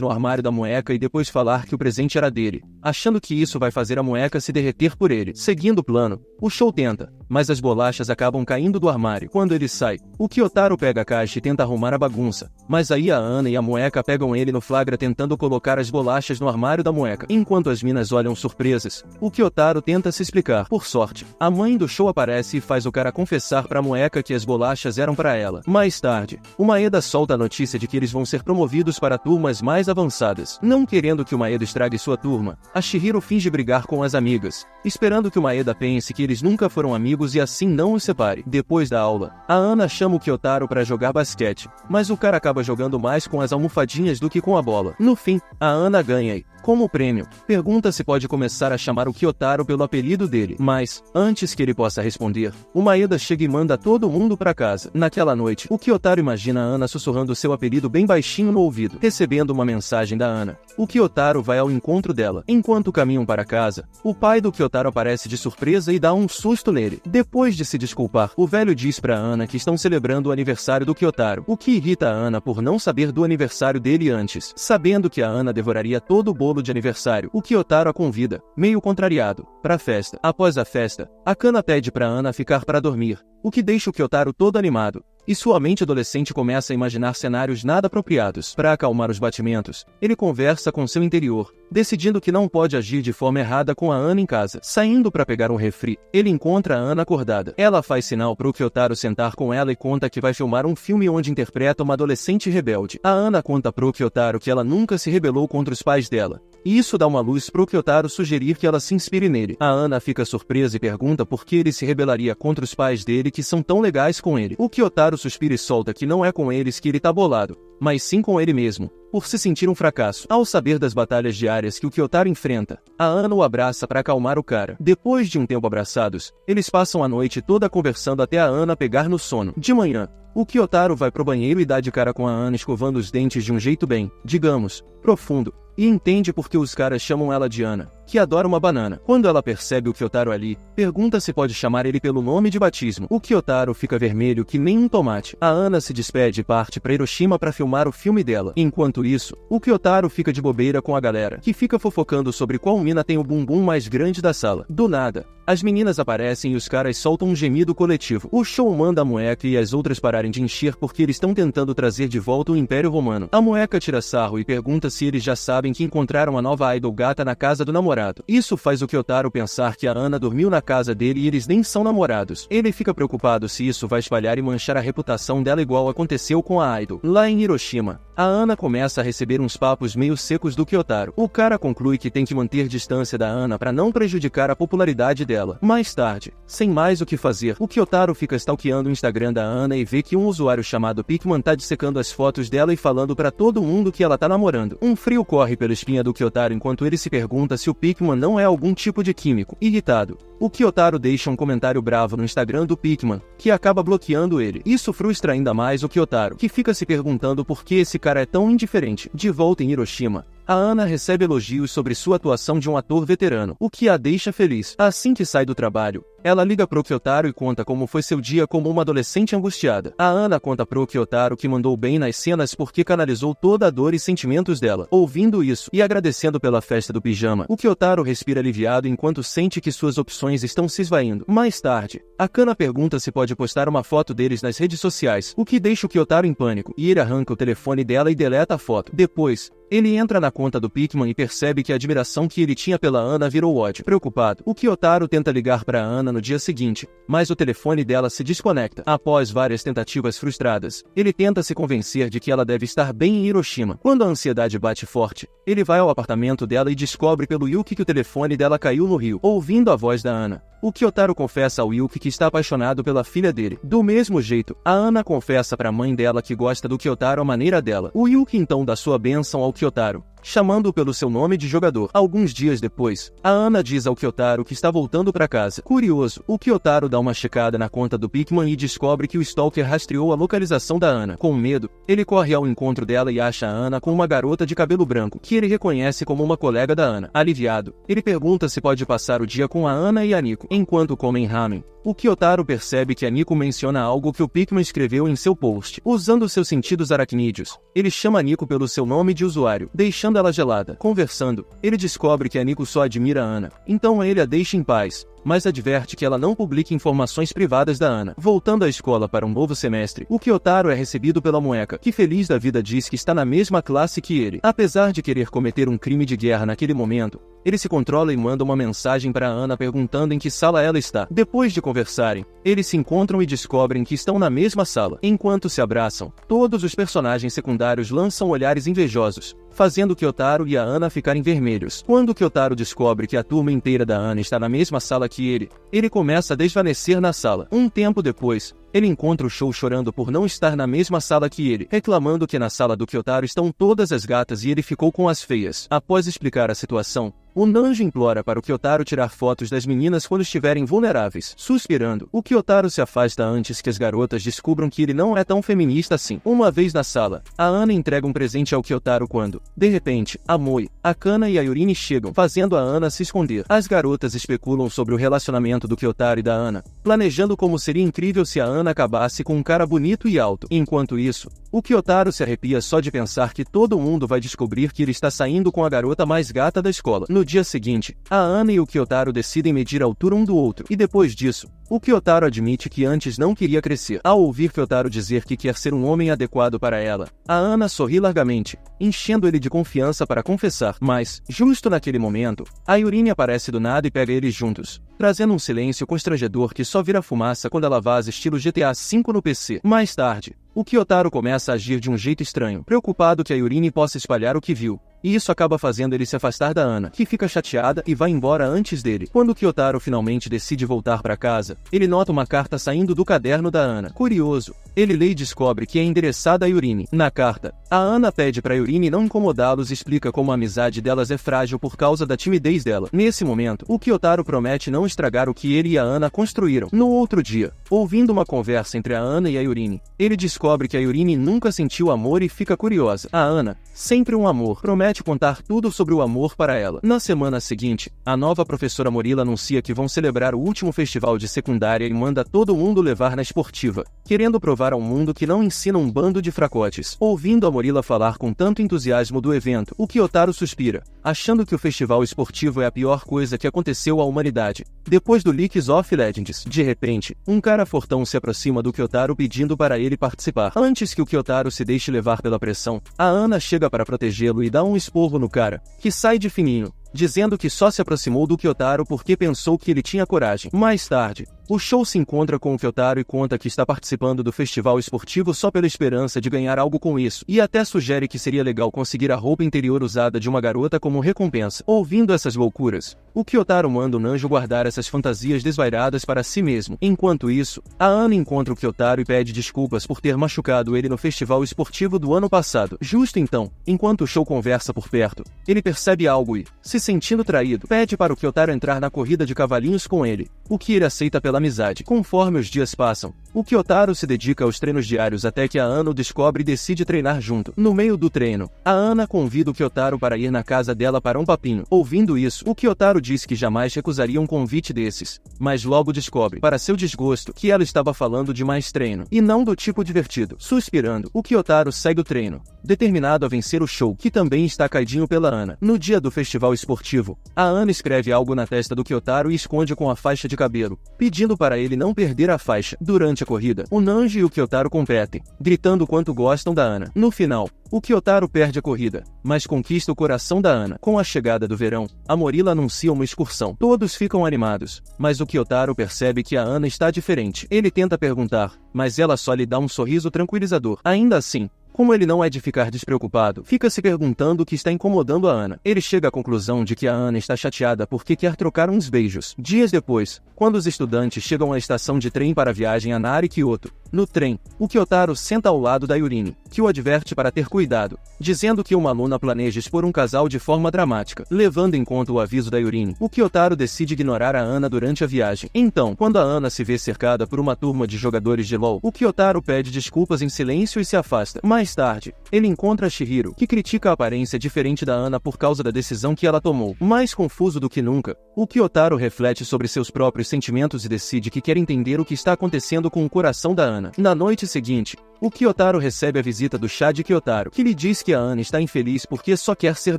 no armário da Moeka e depois falar que o presente era dele, achando que isso vai fazer a Moeka se derreter por ele. Seguindo o plano, o Shou tenta, mas as bolachas acabam caindo do armário. Quando ele sai, o Kyotaro pega a caixa e tenta arrumar a bagunça, mas aí a Ana e a Moeka pegam ele no flagra tentando colocar as bolachas no armário da Moeka. Enquanto as minas olham surpresas, o Kyotaro tenta se explicar. Por sorte, a mãe do Shou aparece e faz o cara confessar pra Moeka que as bolachas eram pra ela. Mais tarde, o Maeda solta a notícia de que eles vão ser promovidos para turmas mais avançadas. Não querendo que o Maeda estrague sua turma, a Chihiro finge brigar com as amigas, esperando que o Maeda pense que eles nunca foram amigos e assim não os separe. Depois da aula, a Ana chama o Kyotaro para jogar basquete, mas o cara acaba jogando mais com as almofadinhas do que com a bola. No fim, a Ana ganha e, como prêmio, pergunta se pode começar a chamar o Kyotaro pelo apelido dele. Mas, antes que ele possa responder, o Maeda chega e manda todo mundo pra casa. Naquela noite, o Kyotaro imagina a Ana sussurrando seu apelido bem baixinho no ouvido. Recebendo uma mensagem da Ana, o Kyotaro vai ao encontro dela. Enquanto caminham para casa, o pai do Kyotaro aparece de surpresa e dá um susto nele. Depois de se desculpar, o velho diz pra Ana que estão celebrando o aniversário do Kyotaro, o que irrita a Ana por não saber do aniversário dele antes. Sabendo que a Ana devoraria todo o bolo de aniversário, o Kyotaro a convida, meio contrariado, pra festa. Após a festa, a Kana pede pra Ana ficar para dormir, o que deixa o Kyotaro todo animado, e sua mente adolescente começa a imaginar cenários nada apropriados. Para acalmar os batimentos, ele conversa com seu interior, decidindo que não pode agir de forma errada com a Ana em casa. Saindo para pegar um refri, ele encontra a Ana acordada. Ela faz sinal pro Kyotaro sentar com ela e conta que vai filmar um filme onde interpreta uma adolescente rebelde. A Ana conta pro Kyotaro que ela nunca se rebelou contra os pais dela, e isso dá uma luz pro Kyotaro sugerir que ela se inspire nele. A Ana fica surpresa e pergunta por que ele se rebelaria contra os pais dele que são tão legais com ele. O Kyotaro suspira e solta que não é com eles que ele tá bolado, mas sim com ele mesmo, por se sentir um fracasso. Ao saber das batalhas diárias que o Kyotaro enfrenta, a Ana o abraça para acalmar o cara. Depois de um tempo abraçados, eles passam a noite toda conversando até a Ana pegar no sono. De manhã, o Kyotaro vai pro banheiro e dá de cara com a Ana escovando os dentes de um jeito bem, digamos, profundo, e entende por que os caras chamam ela de Ana, que adora uma banana. Quando ela percebe o Kyotaro ali, pergunta se pode chamar ele pelo nome de batismo. O Kyotaro fica vermelho que nem um tomate. A Ana se despede e parte pra Hiroshima pra filmar o filme dela. Enquanto isso, o Kyotaro fica de bobeira com a galera, que fica fofocando sobre qual mina tem o bumbum mais grande da sala. Do nada, as meninas aparecem e os caras soltam um gemido coletivo. O show manda a Moeka e as outras pararem de encher porque eles estão tentando trazer de volta o Império Romano. A Moeka tira sarro e pergunta se eles já sabem que encontraram a nova idol gata na casa do namorado. Isso faz o Kyotaro pensar que a Ana dormiu na casa dele e eles nem são namorados. Ele fica preocupado se isso vai espalhar e manchar a reputação dela igual aconteceu com a idol. Lá em Hiroshima, a Ana começa a receber uns papos meio secos do Kyotaro. O cara conclui que tem que manter distância da Ana para não prejudicar a popularidade dela. Mais tarde, sem mais o que fazer, o Kyotaro fica stalkeando o Instagram da Ana e vê que um usuário chamado Pikman tá dissecando as fotos dela e falando pra todo mundo que ela tá namorando. Um frio corre pela espinha do Kyotaro enquanto ele se pergunta se o Pikman não é algum tipo de químico. Irritado, o Kyotaro deixa um comentário bravo no Instagram do Pikman, que acaba bloqueando ele. Isso frustra ainda mais o Kyotaro, que fica se perguntando por que esse cara é tão indiferente. De volta em Hiroshima, a Ana recebe elogios sobre sua atuação de um ator veterano, o que a deixa feliz. Assim que sai do trabalho, ela liga pro Kyotaro e conta como foi seu dia como uma adolescente angustiada. A Ana conta pro Kyotaro que mandou bem nas cenas porque canalizou toda a dor e sentimentos dela. Ouvindo isso e agradecendo pela festa do pijama, o Kyotaro respira aliviado enquanto sente que suas opções estão se esvaindo. Mais tarde, a Kana pergunta se pode postar uma foto deles nas redes sociais, o que deixa o Kyotaro em pânico, e ele arranca o telefone dela e deleta a foto. Depois, ele entra na conta do Pikman e percebe que a admiração que ele tinha pela Ana virou ódio. Preocupado, o Kyotaro tenta ligar para Ana no dia seguinte, mas o telefone dela se desconecta. Após várias tentativas frustradas, ele tenta se convencer de que ela deve estar bem em Hiroshima. Quando a ansiedade bate forte, ele vai ao apartamento dela e descobre pelo Yuki que o telefone dela caiu no rio. Ouvindo a voz da Ana, o Kyotaro confessa ao Yuki que está apaixonado pela filha dele. Do mesmo jeito, a Ana confessa para a mãe dela que gosta do Kyotaro à maneira dela. O Yuki então dá sua bênção ao Kyotaro, chamando-o pelo seu nome de jogador. Alguns dias depois, a Ana diz ao Kyotaro que está voltando para casa. Curioso, o Kyotaro dá uma checada na conta do Pikman e descobre que o Stalker rastreou a localização da Ana. Com medo, ele corre ao encontro dela e acha a Ana com uma garota de cabelo branco, que ele reconhece como uma colega da Ana. Aliviado, ele pergunta se pode passar o dia com a Ana e a Nico. Enquanto comem ramen, o Kyotaro percebe que a Nico menciona algo que o Pikman escreveu em seu post. Usando seus sentidos aracnídeos, ele chama a Nico pelo seu nome de usuário, deixando ela gelada. Conversando, ele descobre que a Nico só admira a Ana, então ele a deixa em paz, mas adverte que ela não publique informações privadas da Ana. Voltando à escola para um novo semestre, o Kyotaro é recebido pela Moeka, que feliz da vida diz que está na mesma classe que ele. Apesar de querer cometer um crime de guerra naquele momento, ele se controla e manda uma mensagem para Ana perguntando em que sala ela está. Depois de conversarem, eles se encontram e descobrem que estão na mesma sala. Enquanto se abraçam, todos os personagens secundários lançam olhares invejosos, fazendo Kyotaro e a Ana ficarem vermelhos. Quando Kyotaro descobre que a turma inteira da Ana está na mesma sala que ele começa a desvanecer na sala. Um tempo depois, ele encontra o Shou chorando por não estar na mesma sala que ele, reclamando que na sala do Kyotaro estão todas as gatas e ele ficou com as feias. Após explicar a situação, o Nanjo implora para o Kyotaro tirar fotos das meninas quando estiverem vulneráveis. Suspirando, o Kyotaro se afasta antes que as garotas descubram que ele não é tão feminista assim. Uma vez na sala, a Ana entrega um presente ao Kyotaro quando, de repente, a Moi, a Kana e a Yurine chegam, fazendo a Ana se esconder. As garotas especulam sobre o relacionamento do Kyotaro e da Ana, planejando como seria incrível se a Ana acabasse com um cara bonito e alto. Enquanto isso, o Kyotaro se arrepia só de pensar que todo mundo vai descobrir que ele está saindo com a garota mais gata da escola. No dia seguinte, a Ana e o Kyotaro decidem medir a altura um do outro, e depois disso, o Kyotaro admite que antes não queria crescer. Ao ouvir Kyotaro dizer que quer ser um homem adequado para ela, a Ana sorri largamente, enchendo ele de confiança para confessar. Mas, justo naquele momento, a Yurine aparece do nada e pega eles juntos, trazendo um silêncio constrangedor que só vira fumaça quando ela vaza estilo GTA V no PC. Mais tarde, o Kyotaro começa a agir de um jeito estranho, preocupado que a Yurine possa espalhar o que viu. E isso acaba fazendo ele se afastar da Ana, que fica chateada e vai embora antes dele. Quando Kyotaro finalmente decide voltar para casa, ele nota uma carta saindo do caderno da Ana. Curioso, ele lê e descobre que é endereçada a Yurine. Na carta, a Ana pede para Yurine não incomodá-los e explica como a amizade delas é frágil por causa da timidez dela. Nesse momento, o Kyotaro promete não estragar o que ele e a Ana construíram. No outro dia, ouvindo uma conversa entre a Ana e a Yurine, ele descobre que a Yurine nunca sentiu amor e fica curiosa. A Ana, sempre um amor, promete contar tudo sobre o amor para ela. Na semana seguinte, a nova professora Morila anuncia que vão celebrar o último festival de secundária e manda todo mundo levar na esportiva, querendo provar ao mundo que não ensina um bando de fracotes. Ouvindo a Morila falar com tanto entusiasmo do evento, o Kyotaro suspira, achando que o festival esportivo é a pior coisa que aconteceu à humanidade. Depois do League of Legends, de repente, um cara fortão se aproxima do Kyotaro pedindo para ele participar. Antes que o Kyotaro se deixe levar pela pressão, a Ana chega para protegê-lo e dá um esporro no cara, que sai de fininho, dizendo que só se aproximou do Kyotaro porque pensou que ele tinha coragem. Mais tarde, o Shou se encontra com o Kyotaro e conta que está participando do festival esportivo só pela esperança de ganhar algo com isso, e até sugere que seria legal conseguir a roupa interior usada de uma garota como recompensa. Ouvindo essas loucuras, o Kyotaro manda o Nanjo guardar essas fantasias desvairadas para si mesmo. Enquanto isso, a Ana encontra o Kyotaro e pede desculpas por ter machucado ele no festival esportivo do ano passado. Justo então, enquanto o Shou conversa por perto, ele percebe algo e, se sentindo traído, pede para o Kyotaro entrar na corrida de cavalinhos com ele, o que ele aceita pela amizade. Conforme os dias passam, o Kyotaro se dedica aos treinos diários até que a Ana o descobre e decide treinar junto. No meio do treino, a Ana convida o Kyotaro para ir na casa dela para um papinho. Ouvindo isso, o Kyotaro diz que jamais recusaria um convite desses, mas logo descobre, para seu desgosto, que ela estava falando de mais treino, e não do tipo divertido. Suspirando, o Kyotaro segue o treino, determinado a vencer o Shou, que também está caidinho pela Ana. No dia do festival esportivo, a Ana escreve algo na testa do Kyotaro e esconde com a faixa de cabelo, pedindo para ele não perder a faixa. Durante a corrida, o Nanji e o Kyotaro competem, gritando quanto gostam da Ana. No final, o Kyotaro perde a corrida, mas conquista o coração da Ana. Com a chegada do verão, a Morila anuncia uma excursão. Todos ficam animados, mas o Kyotaro percebe que a Ana está diferente. Ele tenta perguntar, mas ela só lhe dá um sorriso tranquilizador. Ainda assim, como ele não é de ficar despreocupado, fica se perguntando o que está incomodando a Ana. Ele chega à conclusão de que a Ana está chateada porque quer trocar uns beijos. Dias depois, quando os estudantes chegam à estação de trem para a viagem a Nara e Kyoto, no trem, o Kyotaro senta ao lado da Yurine, que o adverte para ter cuidado, dizendo que uma aluna planeja expor um casal de forma dramática. Levando em conta o aviso da Yurine, o Kyotaro decide ignorar a Ana durante a viagem. Então, quando a Ana se vê cercada por uma turma de jogadores de LoL, o Kyotaro pede desculpas em silêncio e se afasta. Mais tarde, ele encontra Chihiro, que critica a aparência diferente da Ana por causa da decisão que ela tomou. Mais confuso do que nunca, o Kyotaro reflete sobre seus próprios sentimentos e decide que quer entender o que está acontecendo com o coração da Ana. Na noite seguinte, o Kyotaro recebe a visita do chá de Kyotaro, que lhe diz que a Ana está infeliz porque só quer ser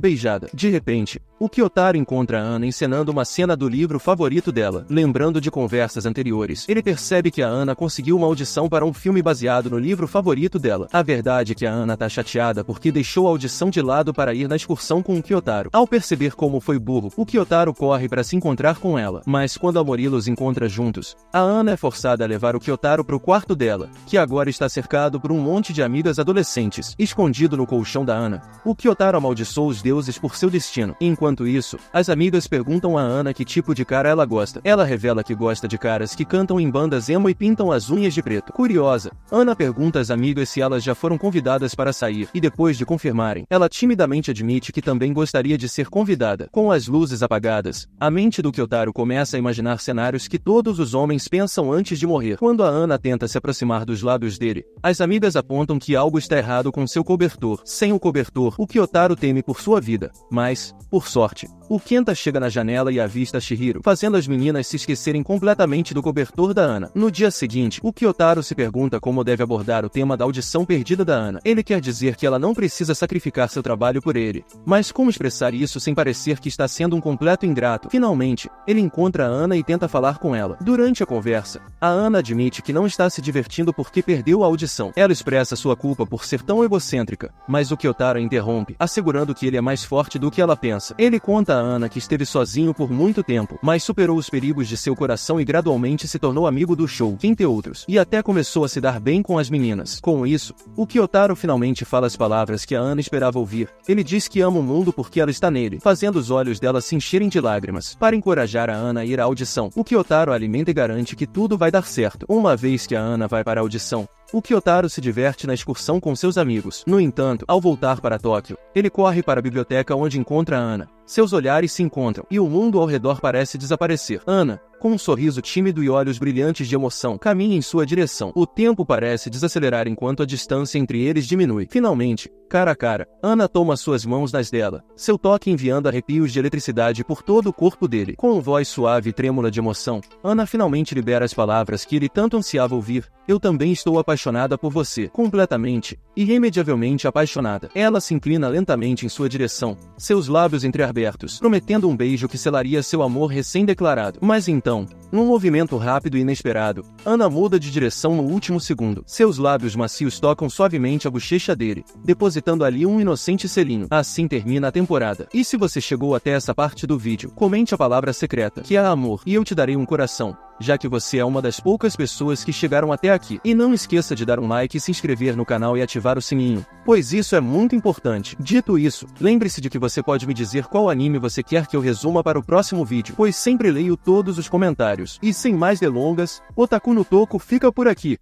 beijada. De repente, o Kyotaro encontra a Ana encenando uma cena do livro favorito dela. Lembrando de conversas anteriores, ele percebe que a Ana conseguiu uma audição para um filme baseado no livro favorito dela. A verdade é que a Ana tá chateada porque deixou a audição de lado para ir na excursão com o Kyotaro. Ao perceber como foi burro, o Kyotaro corre para se encontrar com ela. Mas quando a Morila os encontra juntos, a Ana é forçada a levar o Kyotaro para o quarto dela, que agora está cercado por um monte de amigas adolescentes. Escondido no colchão da Ana, o Kyotaro amaldiçoou os deuses por seu destino. Enquanto isso, as amigas perguntam a Ana que tipo de cara ela gosta. Ela revela que gosta de caras que cantam em bandas emo e pintam as unhas de preto. Curiosa, Ana pergunta às amigas se elas já foram convidadas para sair, e depois de confirmarem, ela timidamente admite que também gostaria de ser convidada. Com as luzes apagadas, a mente do Kyotaro começa a imaginar cenários que todos os homens pensam antes de morrer. Quando a Ana tenta se aproximar dos lábios dele, as amigas apontam que algo está errado com seu cobertor. Sem o cobertor, o Kyotaro teme por sua vida, mas, por sorte, o Kenta chega na janela e avista Chihiro, fazendo as meninas se esquecerem completamente do cobertor da Ana. No dia seguinte, o Kyotaro se pergunta como deve abordar o tema da audição perdida da Ana. Ana. Ele quer dizer que ela não precisa sacrificar seu trabalho por ele. Mas como expressar isso sem parecer que está sendo um completo ingrato? Finalmente, ele encontra a Ana e tenta falar com ela. Durante a conversa, a Ana admite que não está se divertindo porque perdeu a audição. Ela expressa sua culpa por ser tão egocêntrica, mas o Kyotaro a interrompe, assegurando que ele é mais forte do que ela pensa. Ele conta a Ana que esteve sozinho por muito tempo, mas superou os perigos de seu coração e gradualmente se tornou amigo do show, entre outros, e até começou a se dar bem com as meninas. Com isso, o Kyotaro finalmente fala as palavras que a Ana esperava ouvir. Ele diz que ama o mundo porque ela está nele, fazendo os olhos dela se encherem de lágrimas. Para encorajar a Ana a ir à audição, o Kyotaro a alimenta e garante que tudo vai dar certo. Uma vez que a Ana vai para a audição, o Kyotaro se diverte na excursão com seus amigos. No entanto, ao voltar para Tóquio, ele corre para a biblioteca onde encontra a Ana. Seus olhares se encontram, e o mundo ao redor parece desaparecer. Ana, com um sorriso tímido e olhos brilhantes de emoção, caminha em sua direção. O tempo parece desacelerar enquanto a distância entre eles diminui. Finalmente, cara a cara, Ana toma suas mãos nas dela, seu toque enviando arrepios de eletricidade por todo o corpo dele. Com voz suave e trêmula de emoção, Ana finalmente libera as palavras que ele tanto ansiava ouvir. Eu também estou apaixonada por você. Completamente, irremediavelmente apaixonada. Ela se inclina lentamente em sua direção, seus lábios entreabertos, prometendo um beijo que selaria seu amor recém-declarado. Mas então, num movimento rápido e inesperado, Ana muda de direção no último segundo. Seus lábios macios tocam suavemente a bochecha dele, depositando ali um inocente selinho. Assim termina a temporada. E se você chegou até essa parte do vídeo, comente a palavra secreta, que é amor, e eu te darei um coração, já que você é uma das poucas pessoas que chegaram até aqui. E não esqueça de dar um like e se inscrever no canal e ativar o sininho, pois isso é muito importante. Dito isso, lembre-se de que você pode me dizer qual anime você quer que eu resuma para o próximo vídeo, pois sempre leio todos os comentários. E sem mais delongas, Otaku no Toco fica por aqui.